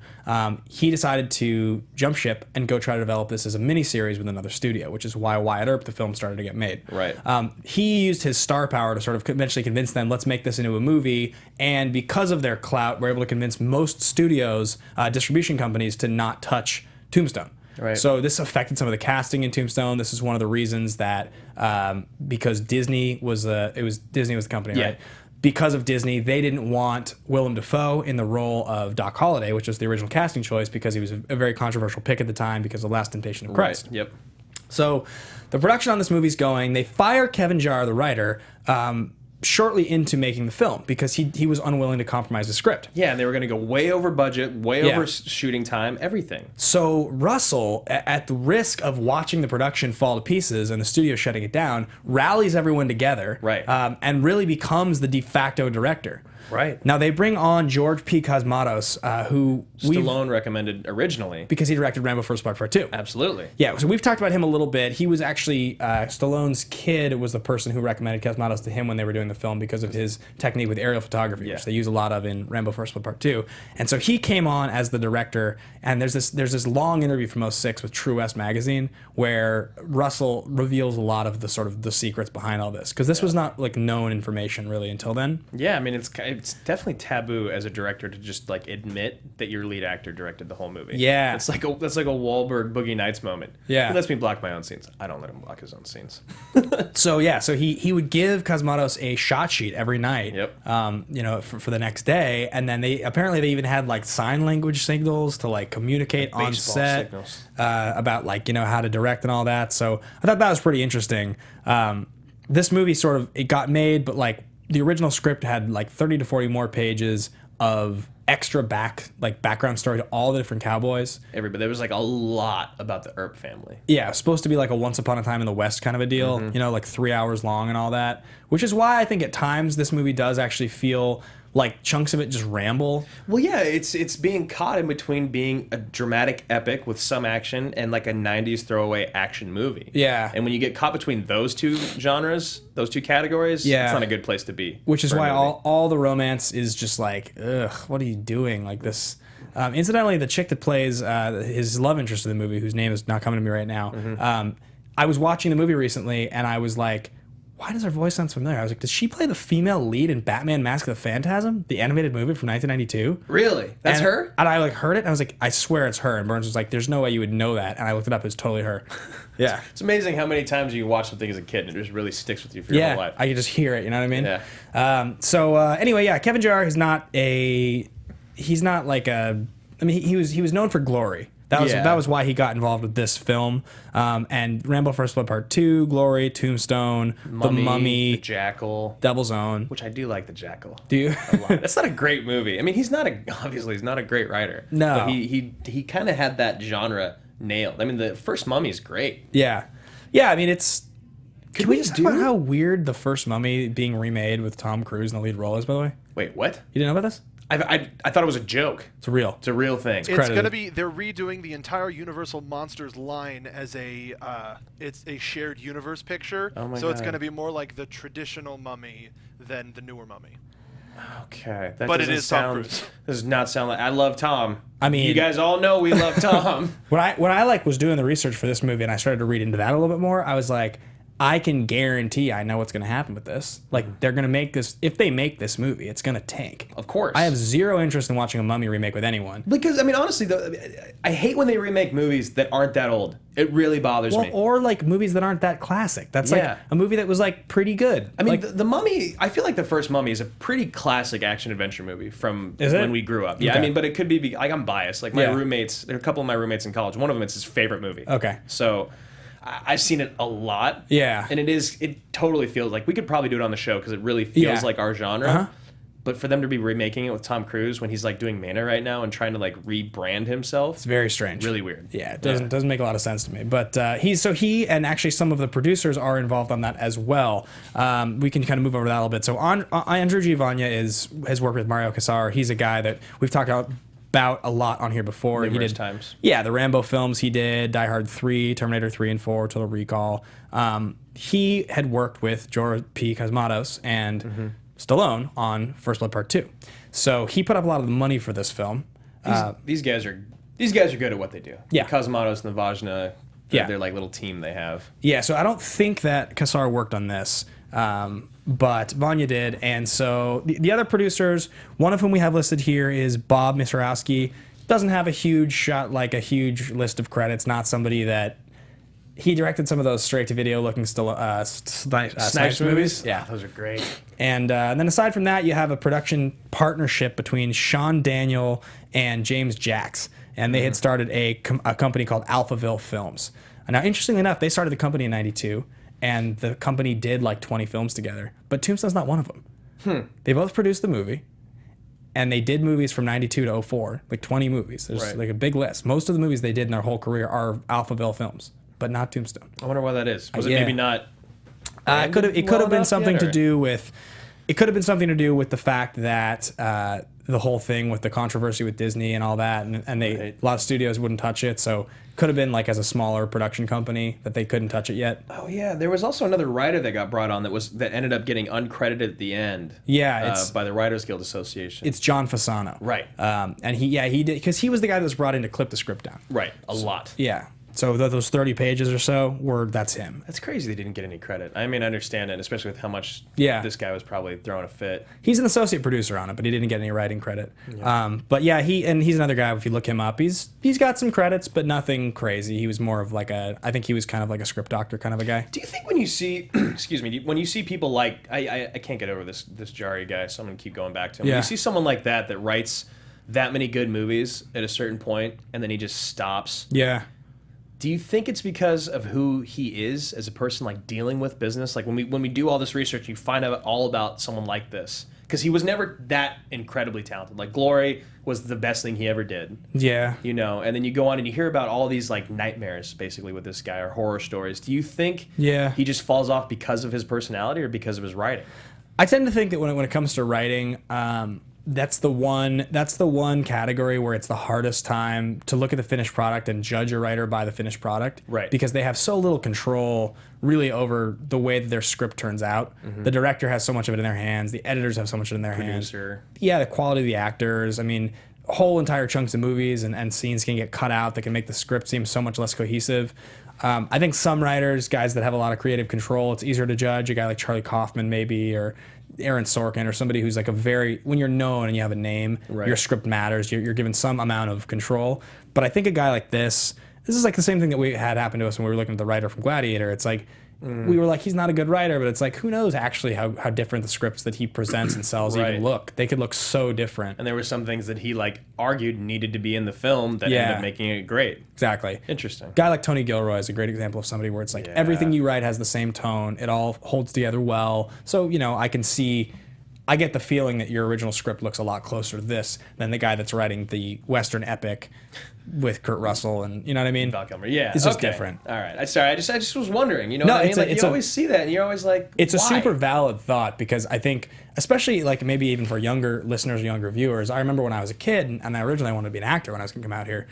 he decided to jump ship and go try to develop this as a miniseries with another studio, which is why Wyatt Earp, the film, started to get made. Right. He used his star power to sort of eventually convince them, let's make this into a movie. And because of their clout, we're able to convince most studios, distribution companies, to not touch Tombstone. Right. So this affected some of the casting in Tombstone. This is one of the reasons that because Disney was the company, right? Because of Disney, they didn't want Willem Dafoe in the role of Doc Holliday, which was the original casting choice, because he was a very controversial pick at the time because of Last Temptation of Christ. Right. Yep. So the production on this movie's going. They fire Kevin Jarre, the writer, shortly into making the film because he was unwilling to compromise the script. Yeah, and they were going to go way over budget, way over shooting time, everything. So Russell, at the risk of watching the production fall to pieces and the studio shutting it down, rallies everyone together, right, and really becomes the de facto director. Right. Now they bring on George P. Cosmatos, who Stallone recommended originally. Because he directed Rambo First Blood Part 2. Absolutely. Yeah, so we've talked about him a little bit. He was actually, Stallone's kid was the person who recommended Cosmatos to him when they were doing the film because of his technique with aerial photography, Yeah. which they use a lot of in Rambo First Blood Part 2. And so he came on as the director, and there's this long interview from '06 with True West magazine where Russell reveals a lot of the sort of the secrets behind all this, because this was not like known information really until then. Yeah, I mean, it's definitely taboo as a director to just like admit that your lead actor directed the whole movie. Yeah. That's like a Wahlberg Boogie Nights moment. Yeah. He lets me block my own scenes. I don't let him block his own scenes. So he would give Cosmatos a shot sheet every night. Yep. You know, for the next day, and then they even had like sign language signals to like communicate Like on baseball set signals. About like, you know, how to direct and all that. So I thought that was pretty interesting. This movie it got made, but like the original script had like 30 to 40 more pages of extra background story to all the different cowboys. There was like a lot about the Earp family. Yeah, it was supposed to be like a Once Upon a Time in the West kind of a deal, you know, like 3 hours long and all that, which is why I think at times this movie does actually feel like chunks of it just ramble. Well, yeah, it's being caught in between being a dramatic epic with some action and like a 90s throwaway action movie. Yeah. And when you get caught between those two genres, those two categories, Yeah. it's not a good place to be. Which is for a why movie. all the romance is just like, ugh, what are you doing? Like this. Incidentally, the chick that plays his love interest in the movie, whose name is not coming to me right now, I was watching the movie recently and I was like, why does her voice sound familiar? I was like, does she play the female lead in Batman Mask of the Phantasm, the animated movie from 1992? Really? That's And- her? And I like heard it and I was like, I swear it's her. And Burns was like, there's no way you would know that. And I looked it up, it's totally her. Yeah. It's amazing how many times you watch something as a kid and it just really sticks with you for your whole Yeah, life. I could just hear it, you know what I mean? Yeah. Anyway, yeah, Kevin Jarre is he's not like a, I mean, he was known for Glory. That was why he got involved with this film. And Rambo First Blood Part 2, Glory, Tombstone, The Mummy, The Jackal. Devil's Own. Which I do like The Jackal. Do you? A lot. That's not a great movie. I mean, obviously he's not a great writer. No. But he kind of had that genre nailed. I mean, the first Mummy is great. Yeah. Yeah, I mean, it's... Can we just do- talk about how weird the first Mummy being remade with Tom Cruise in the lead role is, by the way? Wait, what? You didn't know about this? I thought it was a joke. It's real. It's a real thing. It's credited. going to be, they're redoing the entire Universal Monsters line as it's a shared universe picture. Oh my so it's God. going to be more like the traditional Mummy than the newer Mummy. Okay. That But it doesn't is Tom sound, Cruise. does not sound like... I love Tom. I mean- You guys all know we love Tom. When I like was doing the research for this movie and I started to read into that a little bit more, I was like, I can guarantee I know what's going to happen with this. Like, they're going to make this, if they make this movie, it's going to tank. Of course. I have zero interest in watching a Mummy remake with anyone. Because, I mean, honestly, though, I hate when they remake movies that aren't that old. It really bothers Well, me. or like movies that aren't that classic. That's Yeah. like a movie that was like pretty good. I mean, like, the Mummy, I feel like the first Mummy is a pretty classic action-adventure movie from Is it? when we grew up. Yeah, Okay. I mean, but it could be, like, I'm biased. Like, my Yeah. roommates, there are a couple of my roommates in college. One of them, it's his favorite movie. Okay. So, I've seen it a lot. Yeah. And it totally feels like, we could probably do it on the show because it really feels Yeah. like our genre. Uh-huh. But for them to be remaking it with Tom Cruise when he's, like, doing Mana right now and trying to, like, rebrand himself, it's very strange. really weird. Yeah, it doesn't make a lot of sense to me. But he and actually some of the producers are involved on that as well. We can kind of move over that a little bit. So Andrew Giovanna has worked with Mario Casar. He's a guy that we've talked about a lot on here before. Numerous he did times. Yeah, the Rambo films he did, Die Hard 3, Terminator 3 and 4, Total Recall. He had worked with Jorah P. Cosmatos and Stallone on First Blood Part 2. So he put up a lot of the money for this film. These guys are good at what they do. Yeah. Cosmatos and the Vajna, Yeah. their like little team they have. Yeah, so I don't think that Casar worked on this, but Vanya did. And so the other producers, one of whom we have listed here is Bob Misrowski. Doesn't have a huge huge list of credits. Not somebody that he directed some of those straight-to-video looking Snipes movies. Yeah. those are great. And then aside from that, you have a production partnership between Sean Daniel and James Jacks. And they had started a company called Alphaville Films. Now, interestingly enough, they started the company in 92, and the company did like 20 films together. But Tombstone's not one of them. They both produced the movie, and they did movies from 92 to 04, like 20 movies. There's Right. like a big list. Most of the movies they did in their whole career are Alphaville Films, but not Tombstone. I wonder why that is. Was it Yeah. maybe not? It could have well been enough something yet, to or- do with. It could have been something to do with the fact that the whole thing with the controversy with Disney and all that, and a lot of studios wouldn't touch it, so could have been like as a smaller production company that they couldn't touch it yet. Oh yeah, there was also another writer that got brought on that ended up getting uncredited at the end. Yeah, by the Writers Guild Association. It's John Fasano. Right. And he did, because he was the guy that was brought in to clip the script down. Right, a lot. Yeah. So those 30 pages or so that's him. That's crazy they didn't get any credit. I mean, I understand it, especially with how much this guy was probably throwing a fit. He's an associate producer on it, but he didn't get any writing credit. Yeah. But yeah, he's another guy, if you look him up, he's got some credits, but nothing crazy. He was more of like I think he was kind of like a script doctor kind of a guy. Do you think when you see, excuse me, when you see people like, I can't get over this Jarre guy, so I'm going to keep going back to him. Yeah. When you see someone like that writes that many good movies at a certain point, and then he just stops. Yeah. Do you think it's because of who he is as a person, like dealing with business? Like when we do all this research, you find out all about someone like this, because he was never that incredibly talented. Like Glory was the best thing he ever did. Yeah. You know, and then you go on and you hear about all these like nightmares basically with this guy, or horror stories. Do you think he just falls off because of his personality or because of his writing? I tend to think that when it comes to writing, that's the one category where it's the hardest time to look at the finished product and judge a writer by the finished product. Right. Because they have so little control really over the way that their script turns out. Mm-hmm. The director has so much of it in their hands. The editors have so much of it in their hands. Yeah, the quality of the actors. I mean, whole entire chunks of movies and scenes can get cut out that can make the script seem so much less cohesive. I think some writers, guys that have a lot of creative control, it's easier to judge. A guy like Charlie Kaufman maybe, or Aaron Sorkin, or somebody who's like when you're known and you have a name, your script matters. You're given some amount of control. But I think a guy like this is like the same thing that we had happen to us when we were looking at the writer from Gladiator. It's like, we were like, he's not a good writer, but it's like, who knows actually how different the scripts that he presents and sells even look. They could look so different. And there were some things that he like argued needed to be in the film that ended up making it great. Exactly. Interesting. Guy like Tony Gilroy is a great example of somebody where it's like everything you write has the same tone. It all holds together well. So, I get the feeling that your original script looks a lot closer to this than the guy that's writing the Western epic with Kurt Russell, and you know what I mean? Val Kilmer, yeah. It's just different. All right. I just was wondering, what I mean? Like, you always see that, and you're always like, it's why? a super valid thought, because I think, especially like maybe even for younger listeners or younger viewers, I remember when I was a kid, and I originally wanted to be an actor when I was going to come out here,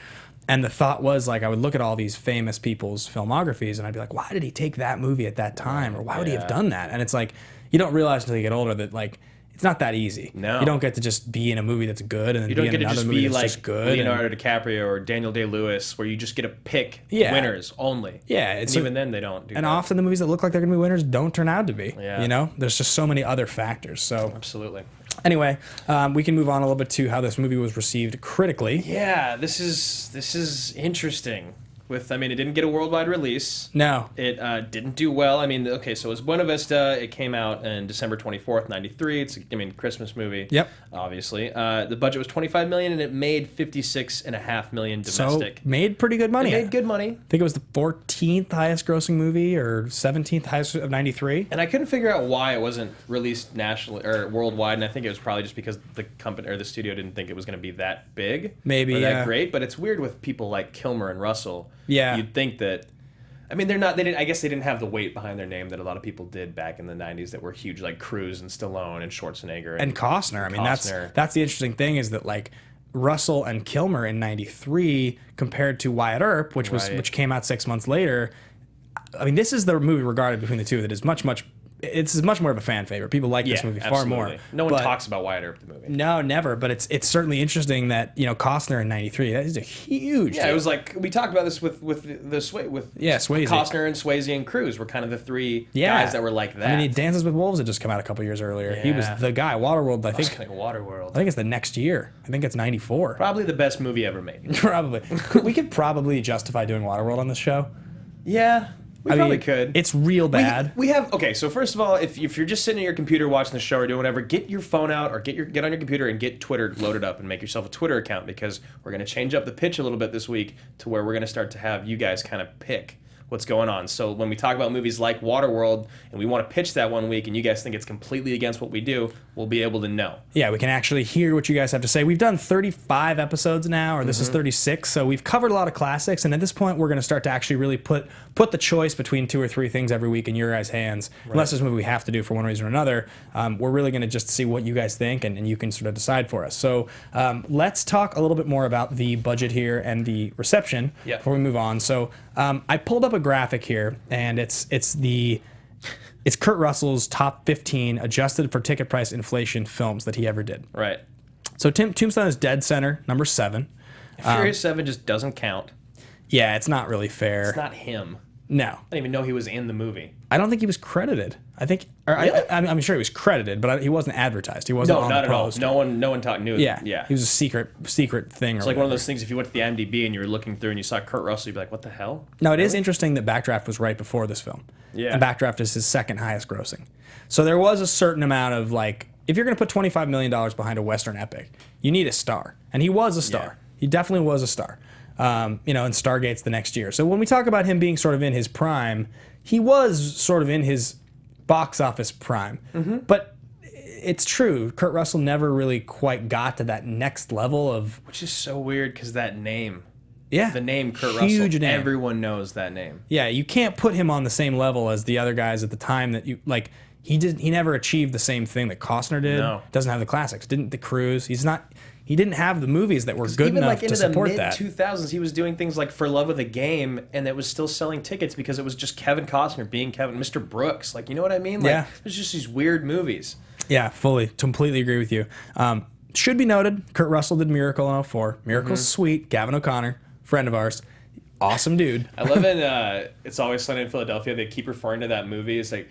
and the thought was like, I would look at all these famous people's filmographies, and I'd be like, why did he take that movie at that time, or why would he have done that? And it's like, you don't realize until you get older that like, it's not that easy. No. You don't get to just be in a movie that's good and then be in another movie that's just good. Leonardo DiCaprio or Daniel Day-Lewis, where you just get to pick winners only. Yeah. And even then they don't do that. And often the movies that look like they're going to be winners don't turn out to be. Yeah. There's just so many other factors. So absolutely. Anyway, we can move on a little bit to how this movie was received critically. Yeah, this is interesting. It didn't get a worldwide release. No. It didn't do well. So it was Buena Vista. It came out on December 24th, 93. It's a Christmas movie. Yep. Obviously. The budget was $25 million, and it made $56.5 million domestic. So, made pretty good money. It made good money. I think it was the 14th highest grossing movie, or 17th highest of 93. And I couldn't figure out why it wasn't released nationally or worldwide, and I think it was probably just because the company or the studio didn't think it was going to be that big. Maybe, or that great. But it's weird with people like Kilmer and Russell. Yeah. You'd think that, they're not, I guess they didn't have the weight behind their name that a lot of people did back in the 90s that were huge, like Cruise and Stallone and Schwarzenegger. And Costner. Costner. That's the interesting thing, is that like Russell and Kilmer in 93 compared to Wyatt Earp, which came out 6 months later. This is the movie regarded between the two that is much more of a fan favorite. People like this movie far more. No one talks about Wyatt Earp, the movie. No, never. But it's certainly interesting that Costner in '93. That is a huge. Yeah, deal. It was like we talked about this with Swayze. Costner and Swayze and Cruise were kind of the three guys that were like that. He Dances with Wolves had just come out a couple years earlier. Yeah. He was the guy. Waterworld, I think. Waterworld. I think it's the next year. I think it's '94. Probably the best movie ever made. Probably. We could probably justify doing Waterworld on this show. Yeah. We probably could. It's real bad. We have so first of all, if you're just sitting at your computer watching the show or doing whatever, get your phone out or get on your computer and get Twitter loaded up and make yourself a Twitter account, because we're going to change up the pitch a little bit this week to where we're going to start to have you guys kind of pick what's going on. So when we talk about movies like Waterworld and we want to pitch that one week and you guys think it's completely against what we do, we'll be able to know. Yeah, we can actually hear what you guys have to say. We've done 35 episodes now, or this is 36, so we've covered a lot of classics, and at this point we're going to start to actually really put the choice between 2 or 3 things every week in your guys' hands. Right. Unless there's a movie we have to do for one reason or another, we're really going to just see what you guys think, and you can sort of decide for us. So let's talk a little bit more about the budget here and the reception before we move on. So I pulled up a graphic here, and it's Kurt Russell's top 15 adjusted for ticket price inflation films that he ever did. Right. So Tombstone is dead center, number 7. Furious 7 just doesn't count. Yeah, it's not really fair. It's not him. No. I didn't even know he was in the movie. I don't think he was credited. I think, Really? I'm sure he was credited, but he wasn't advertised. He wasn't on not the at all. poster. No one knew. Yeah, Yeah. He was a secret thing. It's like one of those things, if you went to the IMDb and you were looking through and you saw Kurt Russell, you'd be like, what the hell? Now, it is interesting that Backdraft was right before this film. Yeah. And Backdraft is his second highest grossing. So there was a certain amount of, like, if you're going to put $25 million behind a Western epic, you need a star. And he was a star. Yeah. He definitely was a star. And Stargate's the next year. So when we talk about him being sort of in his prime, he was sort of in his box office prime. Mm-hmm. But it's true, Kurt Russell never really quite got to that next level of... Which is so weird, because that name... Yeah. The name Kurt Huge Russell, name. Everyone knows that name. Yeah, you can't put him on the same level as the other guys at the time that you... Like, he never achieved the same thing that Costner did. No. Doesn't have the classics. Didn't the Cruise. He didn't have the movies that were good enough to support that. Even like into the mid-2000s, he was doing things like For Love of the Game, and it was still selling tickets because it was just Kevin Costner being Mr. Brooks. Like, you know what I mean? Like, yeah. There's just these weird movies. Yeah, completely agree with you. Should be noted, Kurt Russell did Miracle in 2004. Miracle's sweet. Gavin O'Connor, friend of ours. Awesome dude. I love in It's Always Sunny in Philadelphia, they keep referring to that movie. It's like...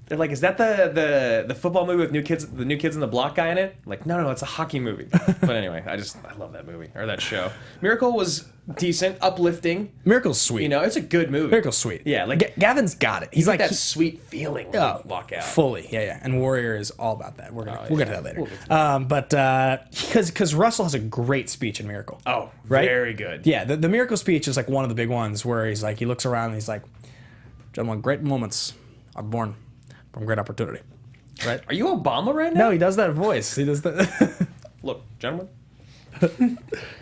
they're like, is that the football movie with the New Kids in the Block guy in it? I'm like, no, it's a hockey movie. But anyway, I love that movie, or that show. Miracle was decent, uplifting. Miracle's sweet. It's a good movie. Miracle's sweet. Yeah, like Gavin's got it. He's like that sweet feeling when you walk out. Fully, yeah. And Warrior is all about that. We'll get to that later. But because Russell has a great speech in Miracle. Oh, right? Very good. Yeah, the Miracle speech is like one of the big ones where he's like, he looks around and he's like, gentlemen, great moments are born from great opportunity. Right? Are you Obama right now? No, he does that voice. He does that. Look, gentlemen. It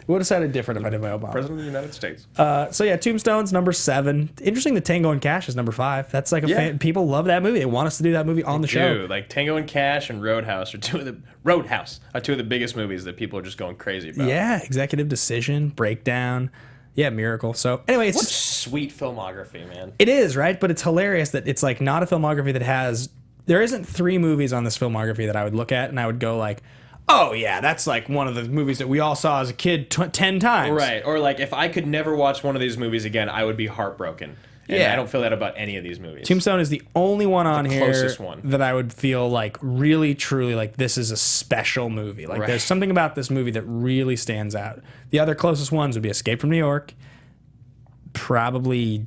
would have sounded different if I did my Obama. President of the United States. So yeah, Tombstone's number 7. Interesting that Tango and Cash is number 5. That's like people love that movie. They want us to do that movie on the show. Like Tango and Cash and Roadhouse are two of the biggest movies that people are just going crazy about. Yeah, Executive Decision, Breakdown. Yeah, Miracle. So anyway, it's what sweet filmography, man. It is, right? But it's hilarious that it's like not a filmography that has... There isn't 3 movies on this filmography that I would look at and I would go like, oh yeah, that's like one of the movies that we all saw as a kid 10 times. Right. Or like if I could never watch one of these movies again, I would be heartbroken. And I don't feel that about any of these movies. Tombstone is the only one on here closest one that I would feel like really, truly like this is a special movie. Like there's something about this movie that really stands out. The other closest ones would be Escape from New York, probably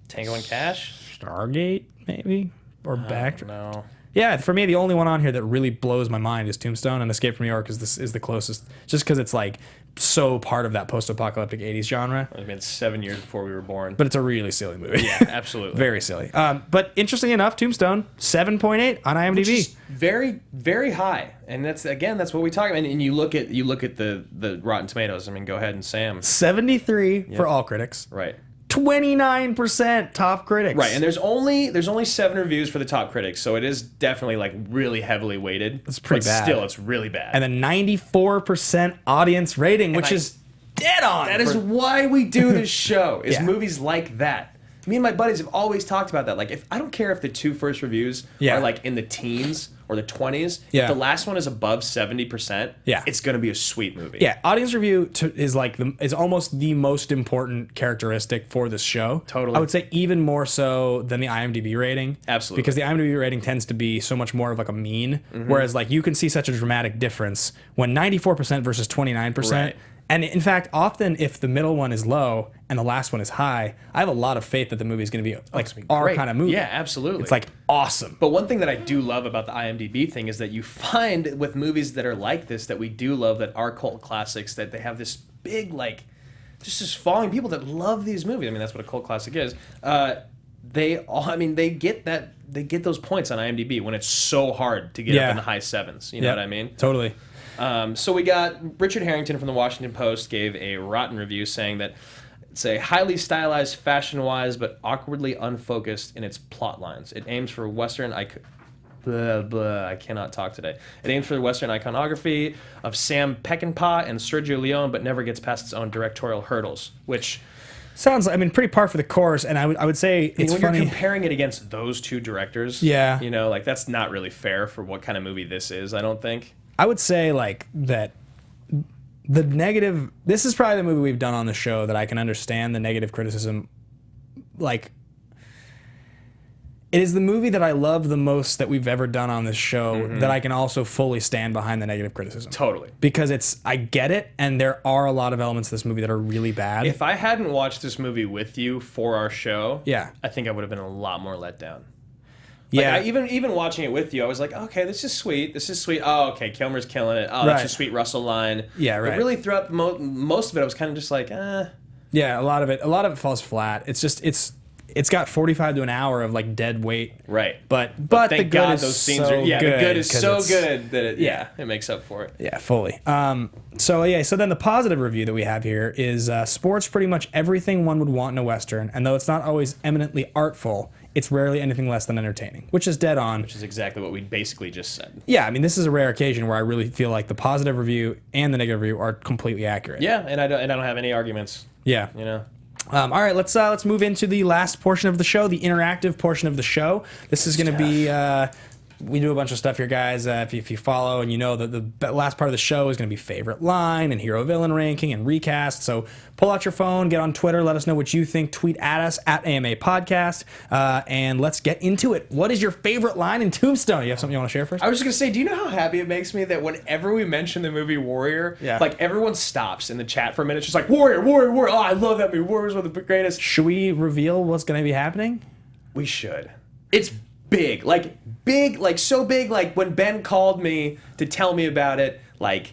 Tango and Cash, Stargate, maybe, or Back. No. Yeah, for me, the only one on here that really blows my mind is Tombstone, and Escape from New York is the closest, just because it's like so part of that post-apocalyptic 80s genre. I mean, 7 years before we were born. But it's a really silly movie. Yeah, absolutely. Very silly. But interestingly enough, Tombstone, 7.8 on IMDb. Which is very, very high. And that's what we talk about. And you look at the Rotten Tomatoes. I mean, go ahead and Sam. 73 for all critics. Right. 29% top critics. Right, and there's only 7 reviews for the top critics, so it is definitely like really heavily weighted. It's pretty bad. Still, it's really bad. And then 94% audience rating, which is dead on. That is why we do this show. Is movies like that. Me and my buddies have always talked about that. Like, if I don't care if the 2 first reviews are like in the teens or the 20s, if the last one is above 70%, it's going to be a sweet movie. Yeah, audience review is almost the most important characteristic for this show. Totally. I would say even more so than the IMDb rating. Absolutely. Because the IMDb rating tends to be so much more of like a mean, whereas like you can see such a dramatic difference when 94% versus 29%. Right. And in fact, often if the middle one is low and the last one is high, I have a lot of faith that the movie is going to be like our kind of movie. Yeah, absolutely. It's like awesome. But one thing that I do love about the IMDb thing is that you find with movies that are like this, that we do love, that are cult classics, that they have this big like just following people that love these movies. I mean, that's what a cult classic is. They get those points on IMDb when it's so hard to get up in the high 7s. You know what I mean? Totally. So we got Richard Harrington from the Washington Post gave a rotten review saying that it's a highly stylized, fashion-wise, but awkwardly unfocused in its plot lines. It aims for Western I cannot talk today. It aims for the Western iconography of Sam Peckinpah and Sergio Leone, but never gets past its own directorial hurdles, which sounds, I mean, pretty par for the course. And I would say it's when funny. You're comparing it against those two directors. Yeah. You know, like that's not really fair for what kind of movie this is, I don't think. I would say like that the negative, this is probably the movie we've done on the show that I can understand the negative criticism. Like, it is the movie that I love the most that we've ever done on this show that I can also fully stand behind the negative criticism. Totally. Because I get it, and there are a lot of elements of this movie that are really bad. If I hadn't watched this movie with you for our show, Yeah. I think I would have been a lot more let down. Yeah. Even watching it with you, I was like, okay, this is sweet. Oh, okay, Kilmer's killing it. Oh, that's a sweet Russell line. Yeah, right. But really, throughout most of it, I was kind of just like, Yeah, a lot of it falls flat. It's just it's got 45 to an hour of like dead weight. Right. But thank the good God is those scenes so are the good is 'cause so it's- good that it makes up for it. Yeah, fully. So then the positive review that we have here is sports pretty much everything one would want in a Western, and though it's not always eminently artful, it's rarely anything less than entertaining, which is dead on. Which is exactly what we basically just said. Yeah, I mean, this is a rare occasion where I really feel like the positive review and the negative review are completely accurate. Yeah, and I don't have any arguments. Yeah. You know. All right, let's move into the last portion of the show, the interactive portion of the show. This is going to be we do a bunch of stuff here, guys. If you follow and you know that the last part of the show is going to be favorite line and hero villain ranking and recast. So pull out your phone, get on Twitter, let us know what you think. Tweet at us at AMA Podcast, and let's get into it. What is your favorite line in Tombstone? You have something you want to share first? I was just gonna say, do you know how happy it makes me that whenever we mention the movie Warrior, like everyone stops in the chat for a minute, it's just like Warrior. Oh, I love that movie. Warrior's one of the greatest. Should we reveal what's going to be happening? We should. It's big, like so big. Like when Ben called me to tell me about it, like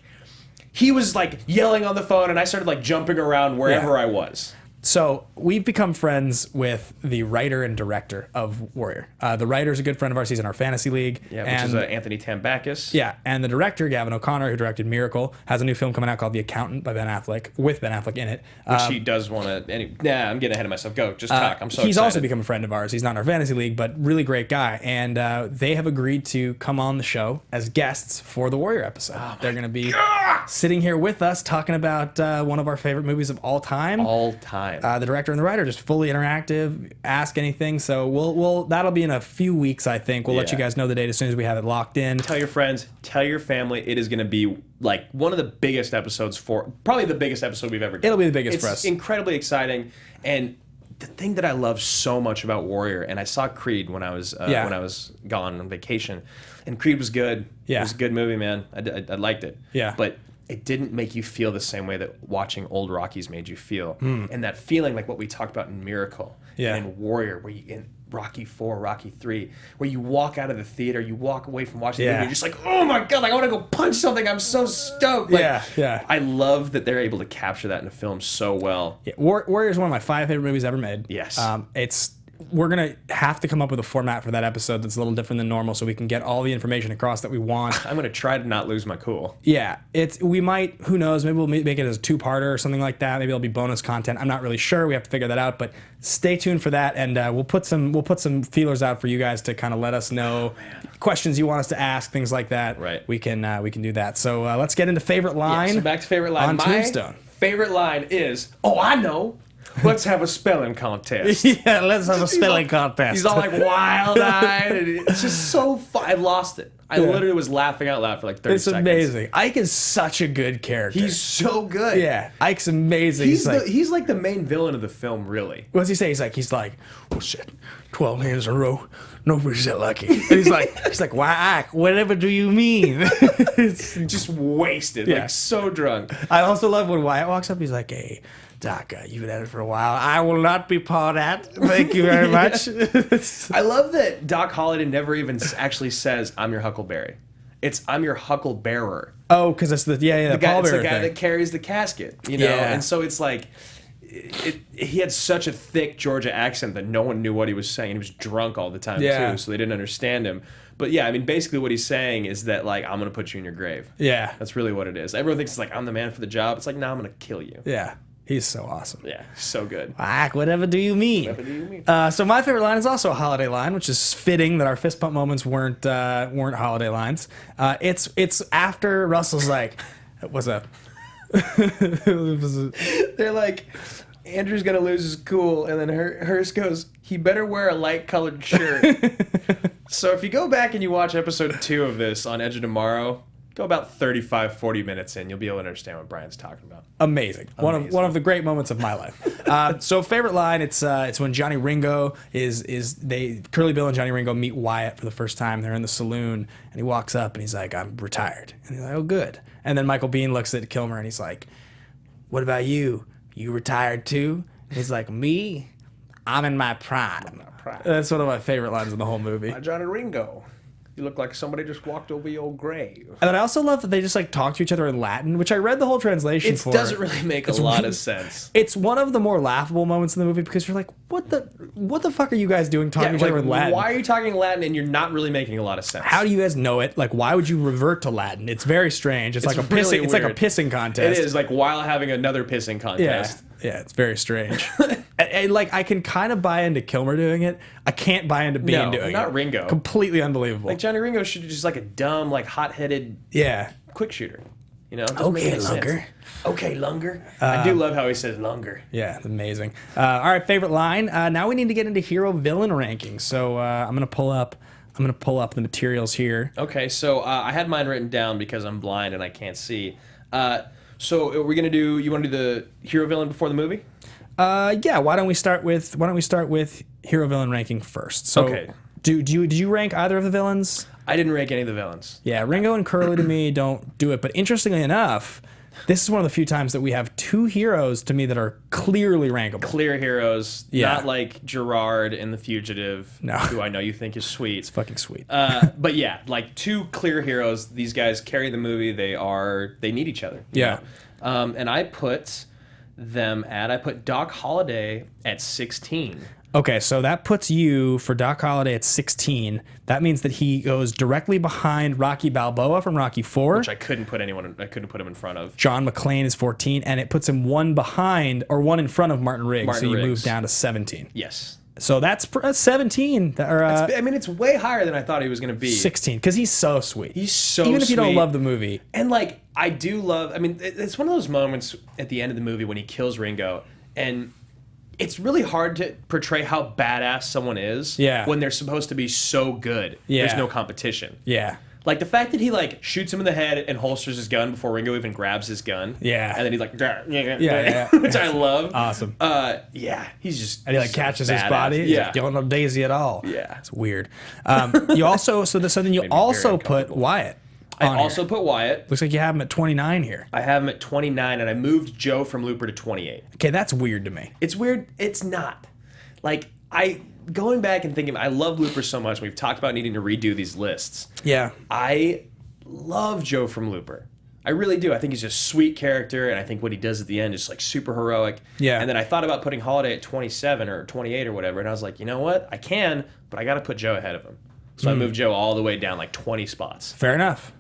he was like yelling on the phone, and I started like jumping around wherever I was. So we've become friends with the writer and director of Warrior. The writer is a good friend of ours. He's in our fantasy league. Yeah, which is Anthony Tambakis. Yeah, and the director, Gavin O'Connor, who directed Miracle, has a new film coming out called The Accountant by Ben Affleck, with Ben Affleck in it. Which he does want to... I'm getting ahead of myself. Go, just talk. I'm so He's excited. also become a friend of ours. He's not in our fantasy league, but really great guy. And they have agreed to come on the show as guests for the Warrior episode. They're going to be sitting here with us talking about one of our favorite movies of all time. All time. The director and the writer, just fully interactive, ask anything. So we'll that'll be in a few weeks, I think. We'll let you guys know the date as soon as we have it locked in. Tell your friends, tell your family. It is going to be like one of the biggest episodes probably the biggest episode we've ever done. It'll be the biggest for us. It's incredibly exciting. And the thing that I love so much about Warrior, and I saw Creed when I was gone on vacation, and Creed was good. Yeah. It was a good movie, man. I liked it. Yeah. But it didn't make you feel the same way that watching old Rockies made you feel. And that feeling like what we talked about in Miracle and in Warrior, where you in Rocky 4, Rocky 3, where you walk out of the theater, you walk away from watching the movie, you're just like, oh my God, like I want to go punch something. I'm so stoked. Like, I love that they're able to capture that in a film so well. Yeah. Warrior is one of my 5 favorite movies ever made. Yes. We're going to have to come up with a format for that episode that's a little different than normal so we can get all the information across that we want. I'm going to try to not lose my cool. Yeah. We might, who knows, maybe we'll make it as a 2-parter or something like that. Maybe it'll be bonus content. I'm not really sure. We have to figure that out, but stay tuned for that, and we'll put some feelers out for you guys to kind of let us know questions you want us to ask, things like that. Right. We can do that. So let's get into favorite line. Yeah, so back to favorite line. On My Tombstone. favorite line is, oh, I know. Let's have a spelling contest. Yeah, let's have a spelling contest. He's all like wild-eyed. And it's just so fun. I lost it. I literally was laughing out loud for like 30 seconds. It's amazing. Ike is such a good character. He's so good. Yeah, Ike's amazing. He's like the main villain of the film, really. What's he say? He's like, well, shit, 12 hands in a row. Nobody's that lucky. And he's like, why, Ike? Whatever do you mean? It's just wasted, like so drunk. I also love when Wyatt walks up. He's like, hey, Doc, you've been at it for a while. I will not be part of that. Thank you very much. I love that Doc Holliday never even actually says, I'm your huckleberry. It's, I'm your hucklebearer. Oh, because it's the guy, pallbearer the guy that carries the casket, you know? Yeah. And so it's like, he had such a thick Georgia accent that no one knew what he was saying. He was drunk all the time too, so they didn't understand him. But yeah, I mean, basically what he's saying is that like, I'm gonna put you in your grave. Yeah, that's really what it is. Everyone thinks it's like I'm the man for the job. It's like, no, I'm gonna kill you. Yeah. He's so awesome. Yeah, so good. Whatever do you mean? Whatever do you mean? So my favorite line is also a holiday line, which is fitting that our fist pump moments weren't holiday lines. It's after Russell's like, They're like, Andrew's gonna lose his cool, and then Hearst goes, he better wear a light colored shirt. So if you go back and you watch episode 2 of this on Edge of Tomorrow, go about 35, 40 minutes in, you'll be able to understand what Brian's talking about. Amazing. One of the great moments of my life. So favorite line, it's when Johnny Ringo Curly Bill and Johnny Ringo meet Wyatt for the first time. They're in the saloon, and he walks up and he's like, I'm retired. And he's like, oh, good. And then Michael Biehn looks at Kilmer and he's like, what about you? You retired too? And he's like, me? I'm in my prime. That's one of my favorite lines in the whole movie. Johnny Ringo. You look like somebody just walked over your grave. And then I also love that they just like talk to each other in Latin, which I read the whole translation for. It doesn't really make a lot of sense. It's one of the more laughable moments in the movie because you're like, what the fuck are you guys doing talking to each other in Latin? Why are you talking Latin and you're not really making a lot of sense? How do you guys know it? Like, why would you revert to Latin? It's very strange. It's like a pissing. Really it's like a pissing contest. It is like while having another pissing contest. Yeah, it's very strange. and like I can kind of buy into Kilmer doing it. I can't buy into Biehn doing it. Not Ringo. Completely unbelievable. Like Johnny Ringo should just like a dumb, like hot-headed, quick shooter. You know? Okay, Lunger. Okay, Lunger. I do love how he says Lunger. Yeah, amazing. All right, favorite line. Now we need to get into hero villain rankings. So I'm gonna pull up the materials here. Okay, so I had mine written down because I'm blind and I can't see. So are we gonna do? You want to do the hero villain before the movie? Yeah. Why don't we start with hero villain ranking first? So, okay. Did you rank either of the villains? I didn't rank any of the villains. Yeah, Ringo and Curly to me don't do it. But interestingly enough, this is one of the few times that we have two heroes to me that are clearly rankable. Clear heroes, not like Gerard in The Fugitive, who I know you think is sweet. It's fucking sweet. But yeah, like two clear heroes. These guys carry the movie. They need each other. You know? And I put Doc Holliday at 16. Okay, so that puts you for Doc Holliday at 16. That means that he goes directly behind Rocky Balboa from Rocky 4. Which I couldn't put him in front of. John McClane is 14, and it puts him one in front of Martin Riggs. So you move down to 17. Yes. So that's 17. It's way higher than I thought he was going to be. 16, because he's so sweet. He's so sweet. Even if you don't love the movie. And like, I do love, it's one of those moments at the end of the movie when he kills Ringo, and it's really hard to portray how badass someone is when they're supposed to be so good. There's no competition. Yeah. Like the fact that he like shoots him in the head and holsters his gun before Ringo even grabs his gun. Yeah. And then he's like, which I love. Awesome. He's just and he like catches his body. Yeah. Like, don't know Daisy at all. Yeah. It's weird. You also then you also put Wyatt. I also put Wyatt. Looks like you have him at 29 here. I have him at 29, and I moved Joe from Looper to 28. Okay, that's weird to me. It's weird. It's not. Like, going back and thinking, I love Looper so much. We've talked about needing to redo these lists. Yeah. I love Joe from Looper. I really do. I think he's a sweet character, and I think what he does at the end is like super heroic. Yeah. And then I thought about putting Holiday at 27 or 28 or whatever, and I was like, you know what? I can, but I got to put Joe ahead of him. So I moved Joe all the way down like 20 spots. Fair enough.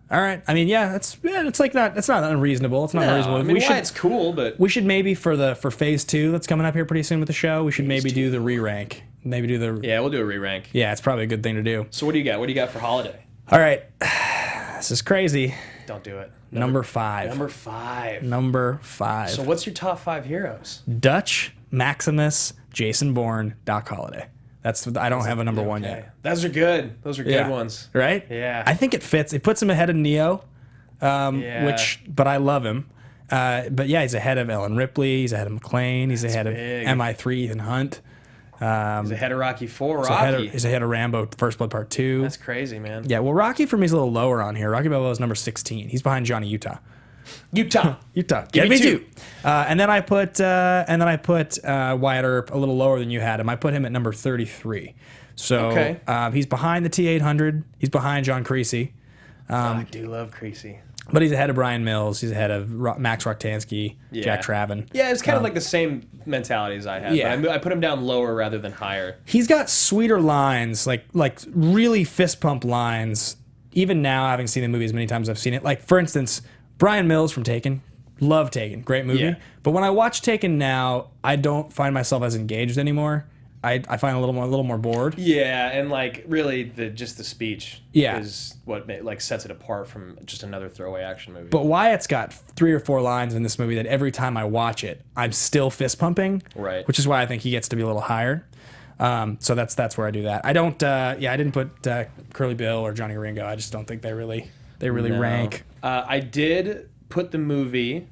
All right. I mean, it's not unreasonable. It's not unreasonable. I mean, it's cool, but we should maybe for phase 2 that's coming up here pretty soon with the show, we should do the re-rank. Maybe do the we'll do a re-rank. Yeah, it's probably a good thing to do. So what do you got? What do you got for Holiday? All right. This is crazy. Don't do it. Number 5. Number 5. So what's your top 5 heroes? Dutch, Maximus, Jason Bourne, I don't have a number 1 yet. Those are good. Those are good ones. Right? Yeah. I think it fits. It puts him ahead of Neo, but I love him. But yeah, he's ahead of Ellen Ripley. He's ahead of McClane. He's ahead of MI3, Ethan Hunt. He's ahead of Rocky 4, Rocky. He's ahead of Rambo, First Blood Part 2. That's crazy, man. Yeah, well, Rocky for me is a little lower on here. Rocky Balboa is number 16. He's behind Johnny Utah. Get me two. And then I put Wyatt Earp a little lower than you had him. I put him at number 33. So he's behind the T800. He's behind John Creasy. I do love Creasy. But he's ahead of Brian Mills. He's ahead of Max Roktansky, Jack Traven. Yeah, it's kind of like the same mentality as I had. Yeah. But I put him down lower rather than higher. He's got sweeter lines, like really fist pump lines. Even now, having seen the movie as many times as I've seen it. Like, for instance, Brian Mills from Taken. Love Taken. Great movie. Yeah. But when I watch Taken now, I don't find myself as engaged anymore. I find a little more bored. Yeah, and like really just the speech is what sets it apart from just another throwaway action movie. But Wyatt's got 3 or 4 lines in this movie that every time I watch it, I'm still fist pumping. Right. Which is why I think he gets to be a little higher. So that's where I do that. I don't. I didn't put Curly Bill or Johnny Ringo. I just don't think they really rank. I did put the movie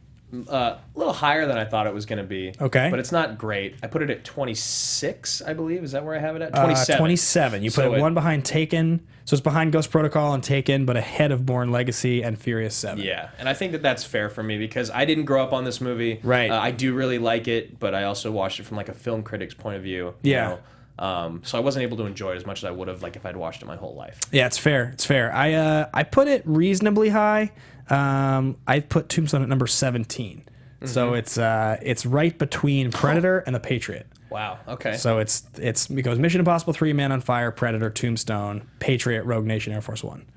a little higher than I thought it was going to be. Okay. But it's not great. I put it at 26, I believe. Is that where I have it at? 27. 27. You put it one behind Taken. So it's behind Ghost Protocol and Taken, but ahead of Bourne Legacy and Furious 7. Yeah, and I think that's fair for me because I didn't grow up on this movie. Right. I do really like it, but I also watched it from like a film critic's point of view. Yeah. So I wasn't able to enjoy it as much as I would have if I'd watched it my whole life. Yeah, it's fair. It's fair. I put it reasonably high. I put Tombstone at number 17. Mm-hmm. So it's right between Predator and The Patriot. Wow. Okay. So it goes Mission Impossible 3, Man on Fire, Predator, Tombstone, Patriot, Rogue Nation, Air Force One.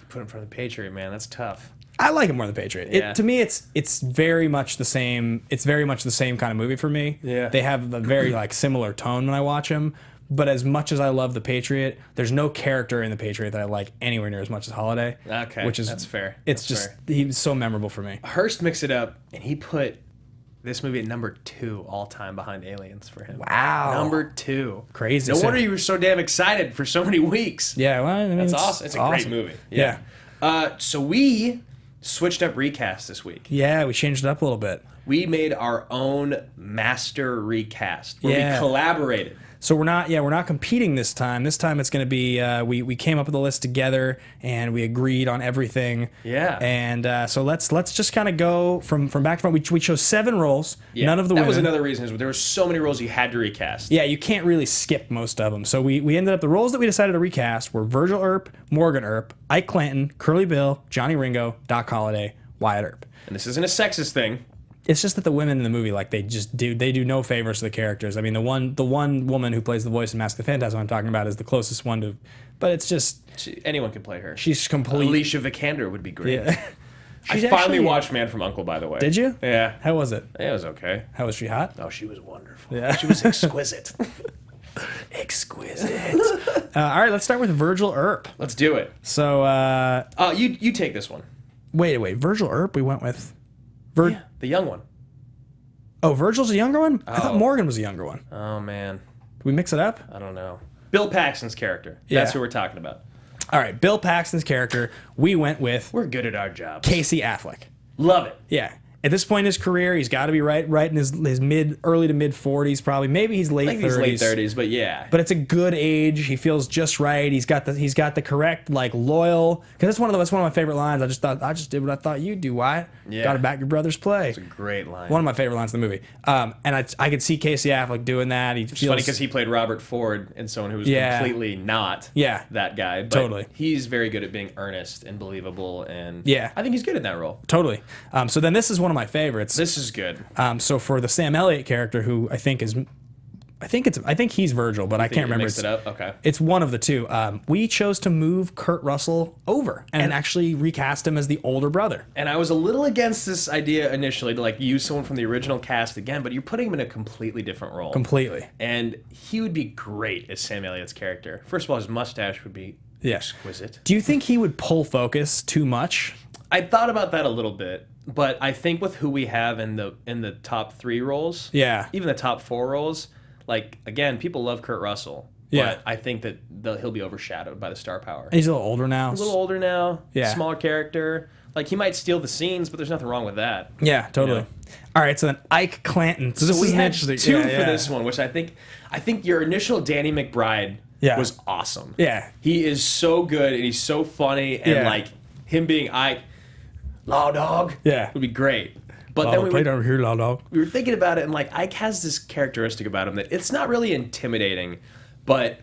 Put him for The Patriot, man. That's tough. I like it more than The Patriot. Yeah. To me, it's very much the same. It's very much the same kind of movie for me. Yeah. They have a very similar tone when I watch them. But as much as I love The Patriot, there's no character in The Patriot that I like anywhere near as much as Holliday. Okay, that's fair. He was so memorable for me. Hurst mixed it up, and he put this movie at number 2 all time behind Aliens for him. Wow. Number 2. Crazy. No wonder you were so damn excited for so many weeks. Yeah, well, I mean, that's awesome. It's a great movie. Yeah. So we switched up recast this week. Yeah, we changed it up a little bit. We made our own master recast where we collaborated. So we're not competing this time. This time it's going to be we came up with a list together and we agreed on everything. Yeah. And so let's just kind of go from back to front. We chose 7 roles. Yeah. None of the that women. was another reason. Is there were so many roles you had to recast. Yeah, you can't really skip most of them. So we ended up the roles that we decided to recast were Virgil Earp, Morgan Earp, Ike Clanton, Curly Bill, Johnny Ringo, Doc Holliday, Wyatt Earp. And this isn't a sexist thing. It's just that the women in the movie, they do no favors to the characters. I mean, the one woman who plays the voice in Mask of the Phantasm I'm talking about is the closest one to, but it's just anyone can play her. She's complete. Alicia Vikander would be great. Yeah. I finally watched Man from U.N.C.L.E., by the way. Did you? Yeah. How was it? Yeah, it was okay. How was she hot? Oh, she was wonderful. Yeah. She was exquisite. Exquisite. All right, let's start with Virgil Earp. Let's do it. So, you take this one. Wait, Virgil Earp. We went with the young one. Oh, Virgil's a younger one? I thought Morgan was a younger one. Oh, man. Did we mix it up? I don't know. Bill Paxton's character. Yeah. That's who we're talking about. All right, Bill Paxton's character, we went with We're good at our jobs. Casey Affleck. Love it. Yeah. At this point in his career, he's got to be right in his early to mid 40s, probably. Maybe he's late 30s. He's late 30s, but yeah. But it's a good age. He feels just right. He's got the correct loyal. Because that's one of my favorite lines. I just did what I thought you'd do, Wyatt. Yeah. Got to back your brother's play. It's a great line. One of my favorite lines in the movie. And I could see Casey Affleck doing that. It's funny because he played Robert Ford and someone who was completely not that guy. But totally. He's very good at being earnest and believable, and I think he's good in that role. Totally. So then this is one of my favorites. This is good. So for the Sam Elliott character, who I think he's Virgil, but I can't remember. Mixed it up. Okay. It's one of the two. We chose to move Kurt Russell over and actually recast him as the older brother. And I was a little against this idea initially to use someone from the original cast again, but you're putting him in a completely different role. Completely. And he would be great as Sam Elliott's character. First of all, his mustache would be exquisite. Do you think he would pull focus too much? I thought about that a little bit. But I think with who we have in the top 3 roles, even the top 4 roles, again, people love Kurt Russell. But I think that he'll be overshadowed by the star power. He's a little older now. Smaller character. He might steal the scenes, but there's nothing wrong with that. Yeah, totally. You know? All right, so then Ike Clanton. So this is interesting. 2 for this one, which I think your initial Danny McBride was awesome. Yeah. He is so good and he's so funny and him being Ike. Law Dog. Yeah. Would be great. But then over here, Law Dog. We were thinking about it, and Ike has this characteristic about him that it's not really intimidating, but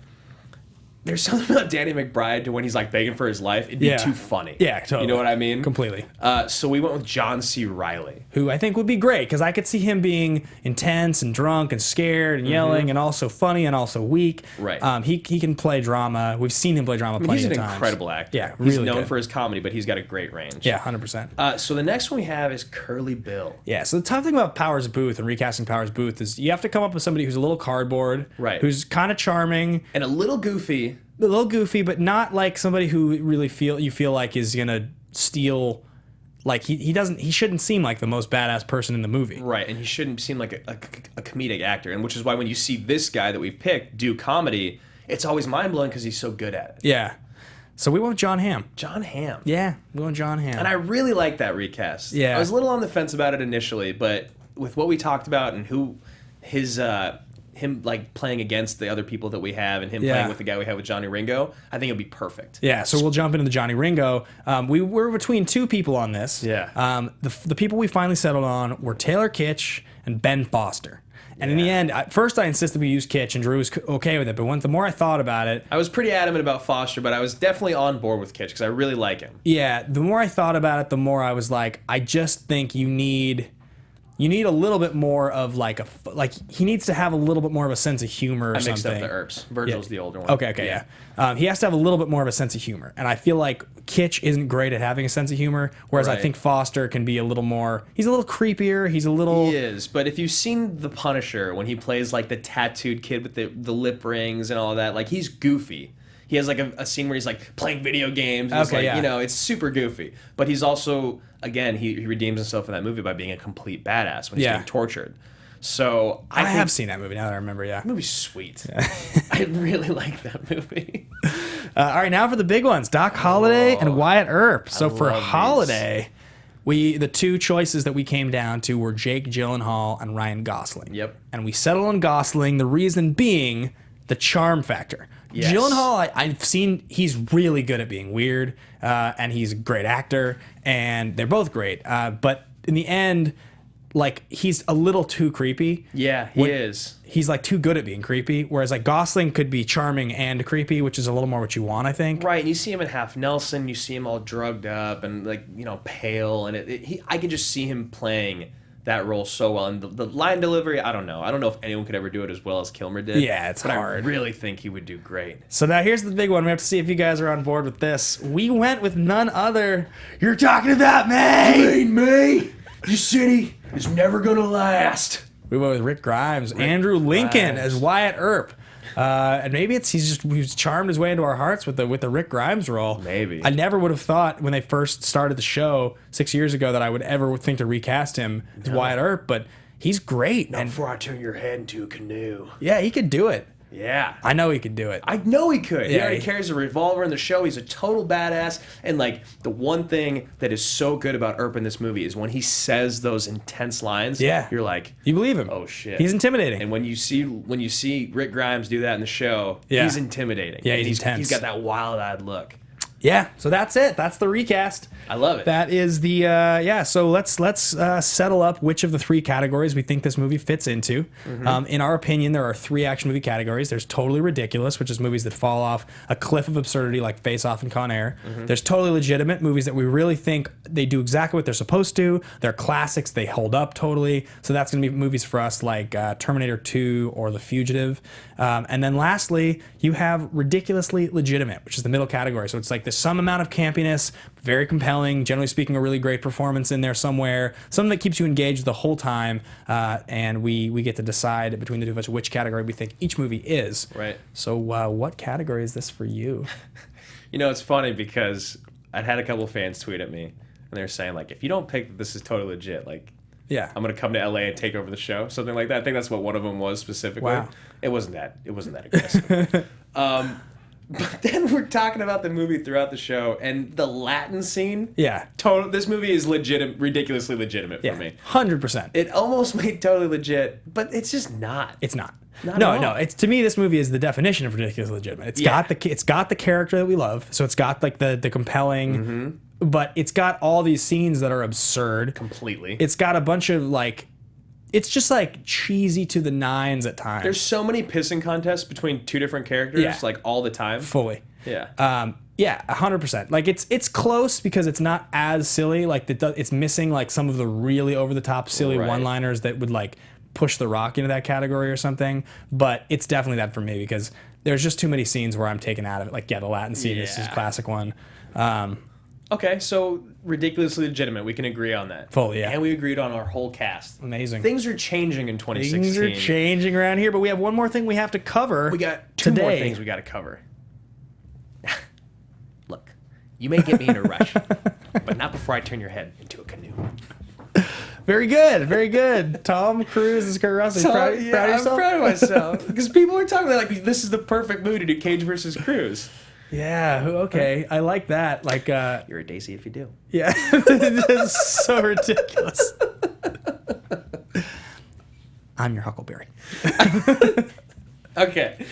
there's something about Danny McBride to when he's like begging for his life, it'd be too funny. Yeah, totally. You know what I mean? Completely. So we went with John C. Reilly, who I think would be great because I could see him being intense and drunk and scared and yelling and also funny and also weak. Right. He can play drama. We've seen him play drama plenty of times. He's an incredible actor. Yeah, really he's known good. for his comedy, but he's got a great range. Yeah, 100%. So the next one we have is Curly Bill. Yeah, so the tough thing about Powers Boothe and recasting Powers Boothe is you have to come up with somebody who's a little cardboard, right? Who's kind of charming and a little goofy, but not like somebody who really you feel like is gonna steal. Like he shouldn't seem like the most badass person in the movie, right? And he shouldn't seem like a comedic actor, and which is why when you see this guy that we've picked do comedy, it's always mind blowing because he's so good at it. Yeah. So we went with John Hamm. John Hamm. Yeah, we went John Hamm. And I really like that recast. Yeah. I was a little on the fence about it initially, but with what we talked about and him like playing against the other people that we have and him playing with the guy we have with Johnny Ringo, I think it'll be perfect. Yeah, so we'll jump into the Johnny Ringo. We were between two people on this. Yeah. The people we finally settled on were Taylor Kitsch and Ben Foster. And in the end, at first I insisted we use Kitsch, and Drew was okay with it. But the more I thought about it... I was pretty adamant about Foster, but I was definitely on board with Kitsch because I really like him. Yeah, the more I thought about it, the more I was like, I just think you need a little bit more of he needs to have a little bit more of a sense of humor or something. I mixed up the Earps. Virgil's the older one. Okay, yeah. He has to have a little bit more of a sense of humor. And I feel like Kitsch isn't great at having a sense of humor, whereas I think Foster can be a little more... He's a little creepier. He's a little... He is, but if you've seen The Punisher, when he plays like the tattooed kid with the lip rings and all that, like he's goofy. He has like a scene where he's like playing video games. And it's super goofy. But he's also, again, he redeems himself in that movie by being a complete badass when he's getting tortured. So I have seen that movie now that I remember, That movie's sweet. I really like that movie. All right, now for the big ones. Doc Holliday and Wyatt Earp. So for Holliday, the two choices that we came down to were Jake Gyllenhaal and Ryan Gosling. Yep. And we settled on Gosling, the reason being the charm factor. Yes. Gyllenhaal, I've seen, he's really good at being weird, and he's a great actor, and they're both great. But in the end, like, he's a little too creepy. Yeah, he is. He's like too good at being creepy, whereas like Gosling could be charming and creepy, which is a little more what you want, I think. Right, and you see him in Half Nelson, you see him all drugged up and like, pale, and I can just see him playing that role so well, and the line delivery, I don't know if anyone could ever do it as well as Kilmer did. Yeah, it's hard. I really think he would do great. So now here's the big one. We have to see if you guys are on board with this. We went with none other. You're talking about me. You mean me? Your city is never gonna last. We went with Rick Grimes, Andrew Lincoln as Wyatt Earp. And maybe he's charmed his way into our hearts with the Rick Grimes role. Maybe. I never would have thought when they first started the show 6 years ago that I would ever think to recast him as Wyatt Earp, but he's great. Not before I turn your head into a canoe. Yeah, he could do it. Yeah. I know he could do it. I know he could. Yeah, he already carries a revolver in the show. He's a total badass. And like the one thing that is so good about Earp in this movie is when he says those intense lines, you're like, you believe him. Oh shit. He's intimidating. And when you see Rick Grimes do that in the show, he's intimidating. Yeah, he's intense. He's got that wild-eyed look. Yeah, so that's it. That's the recast. I love it. That is the so let's settle up which of the three categories we think this movie fits into. In our opinion, there are three action movie categories. There's totally ridiculous, which is movies that fall off a cliff of absurdity like Face Off and Con Air. There's totally legitimate, movies that we really think they do exactly what they're supposed to. They're classics. They hold up totally. So that's going to be movies for us like Terminator 2 or The Fugitive. And then lastly, you have ridiculously legitimate, which is the middle category. So it's like there's some amount of campiness, very compelling, generally speaking, a really great performance in there somewhere, something that keeps you engaged the whole time, and we get to decide between the two of us which category we think each movie is. Right. So what category is this for you? It's funny because I'd had a couple fans tweet at me, and they were saying, like, if you don't pick that this is totally legit, like, I'm going to come to LA and take over the show, something like that. I think that's what one of them was specifically. Wow. It wasn't that aggressive. But then we're talking about the movie throughout the show, and the Latin scene. Yeah. This movie is ridiculously legitimate for me. 100%. It almost made totally legit, but it's just not. It's not. No. It's, to me, this movie is the definition of ridiculously legitimate. It's got the character that we love, so it's got like the compelling, but it's got all these scenes that are absurd. Completely. It's got a bunch of like it's just like cheesy to the nines at times. There's so many pissing contests between two different characters, like all the time. Fully. Yeah. Yeah, 100%. Like it's close because it's not as silly. Like it's missing like some of the really over the top silly one-liners that would like push The Rock into that category or something. But it's definitely that for me because there's just too many scenes where I'm taken out of it. Like the Latin scene is a classic one. Okay, so ridiculously legitimate. We can agree on that. Fully, yeah. And we agreed on our whole cast. Amazing. Things are changing in 2016. Things are changing around here, but we have one more thing we have to cover. We got two more things we got to cover. Look, you may get me in a rush, but not before I turn your head into a canoe. Very good, very good. Tom Cruise is Kurt Russell. Proud of yourself? I'm proud of myself because people are talking about like this is the perfect movie to do Cage versus Cruise. Yeah. Okay. I like that. Like, you're a Daisy if you do. Yeah. It's so ridiculous. I'm your Huckleberry. Okay.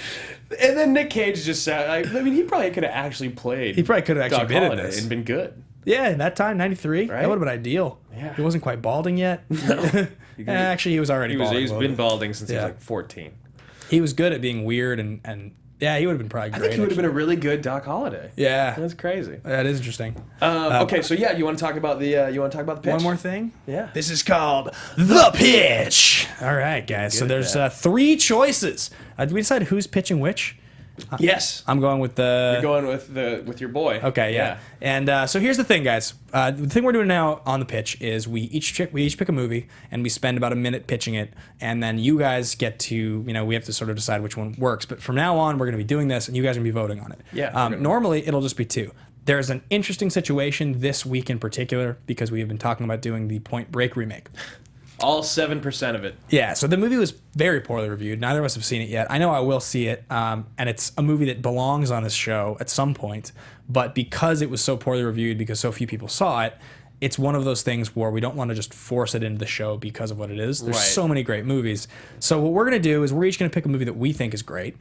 And then Nick Cage just said, I mean, he probably could have actually played. He probably could have actually Doc been in Holliday this and been good. Yeah, in that time, 93. Right? That would have been ideal. Yeah. He wasn't quite balding yet. No. Actually, he was already balding. He's been balding since he was like 14. He was good at being weird and yeah, he would have been probably great. I think he would have been a really good Doc Holliday. Yeah. That's crazy. That is interesting. Okay, so yeah, you want to talk about the pitch? One more thing? Yeah. This is called The Pitch. All right, guys. So there's 3 choices. Did we decide who's pitching which? Yes. I'm going with the... You're going with your boy. Okay, yeah. And so here's the thing, guys. The thing we're doing now on the pitch is we each pick a movie, and we spend about a minute pitching it, and then you guys get to, we have to sort of decide which one works. But from now on, we're going to be doing this, and you guys are going to be voting on it. Yeah. Normally, it'll just be 2. There's an interesting situation this week in particular, because we have been talking about doing the Point Break remake. All 7% of it. Yeah, so the movie was very poorly reviewed. Neither of us have seen it yet. I know I will see it, and it's a movie that belongs on this show at some point, but because it was so poorly reviewed, because so few people saw it, it's one of those things where we don't want to just force it into the show because of what it is. There's so many great movies. So what we're going to do is we're each going to pick a movie that we think is great.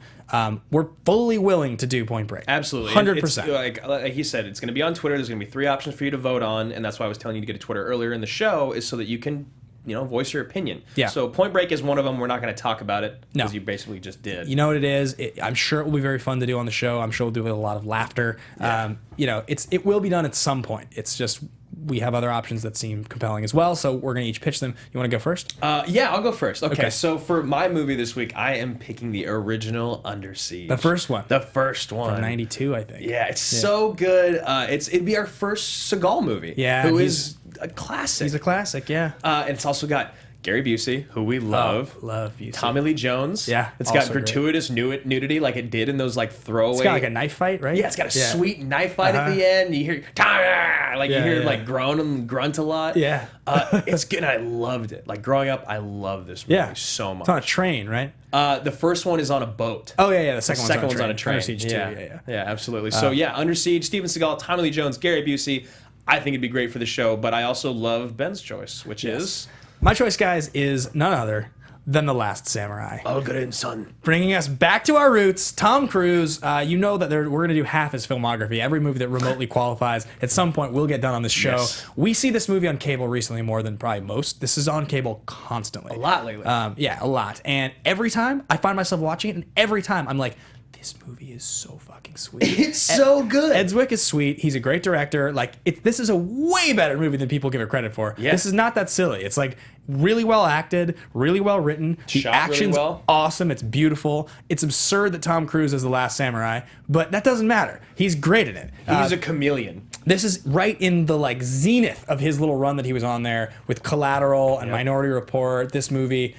We're fully willing to do Point Break. Absolutely. 100%. Like he said, it's going to be on Twitter. There's going to be 3 options for you to vote on, and that's why I was telling you to get to Twitter earlier in the show, is so that you can voice your opinion. Yeah. So Point Break is one of them. We're not going to talk about it because No. you basically just did. You know what it is? I'm sure it will be very fun to do on the show. I'm sure we'll do it with a lot of laughter. Yeah. It will be done at some point. It's just we have other options that seem compelling as well, so we're going to each pitch them. You want to go first? Yeah, I'll go first. Okay, Okay. so for my movie this week, I am picking the original Under Siege. The first one. The first one. From 92, I think. Yeah, it's so good. It'd be our first Seagal movie. Yeah, who is a classic. He's a classic, yeah. And it's also got Gary Busey, who we love. Love Busey. Tommy Lee Jones. Yeah, It's got also great. gratuitous nudity like it did in those like throwaway. It's got like a knife fight, right? Yeah, it's got a sweet knife fight at the end. You hear you hear like groan and grunt a lot. Yeah. It's good. And I loved it. Like growing up, I love this movie so much. It's on a train, right? The first one is on a boat. Oh, yeah. The second one's on a train. Under Siege 2, yeah. Yeah, absolutely. So yeah, Under Siege, Steven Seagal, Tommy Lee Jones, Gary Busey. I think it'd be great for the show, but I also love Ben's choice, which is... My choice, guys, is none other than The Last Samurai. Oh, good and son. Bringing us back to our roots, Tom Cruise. You know that we're going to do half his filmography. Every movie that remotely qualifies at some point will get done on this show. Yes. We see this movie on cable recently more than probably most. This is on cable constantly. A lot lately. Yeah, a lot. And every time I find myself watching it, and every time I'm like, this movie is so fucking sweet. It's so good. Ed Zwick is sweet. He's a great director. Like, this is a way better movie than people give it credit for. Yeah. This is not that silly. It's like really well acted, really well written. The Shot really action's well. awesome. It's beautiful. It's absurd that Tom Cruise is the last samurai, but that doesn't matter. He's great in it. He's a chameleon. This is right in the like zenith of his little run that he was on there with Collateral and Minority Report. This movie.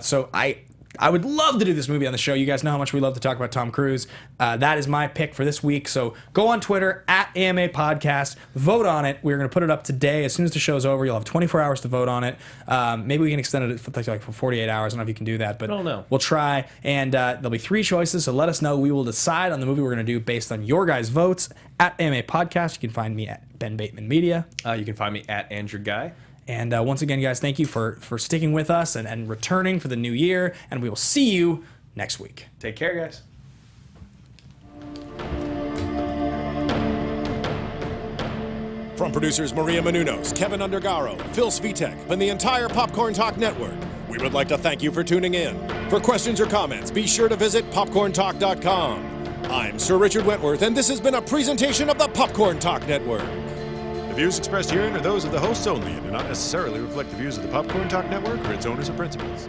So I would love to do this movie on the show. You guys know how much we love to talk about Tom Cruise. That is my pick for this week. So go on Twitter, @AMA Podcast. Vote on it. We're going to put it up today. As soon as the show's over, you'll have 24 hours to vote on it. Maybe we can extend it for 48 hours. I don't know if you can do that, but I don't know. We'll try. And there'll be 3 choices, so let us know. We will decide on the movie we're going to do based on your guys' votes. @AMA Podcast. You can find me at Ben Bateman Media. You can find me at Andrew Ghai. And once again, guys, thank you for sticking with us and returning for the new year. And we will see you next week. Take care, guys. From producers Maria Menounos, Kevin Undergaro, Phil Svitek, and the entire Popcorn Talk Network, We would like to thank you for tuning in. For questions or comments, be sure to visit popcorntalk.com. I'm Sir Richard Wentworth, and this has been a presentation of the Popcorn Talk Network. The views expressed herein are those of the hosts only and do not necessarily reflect the views of the Popcorn Talk Network or its owners or principals.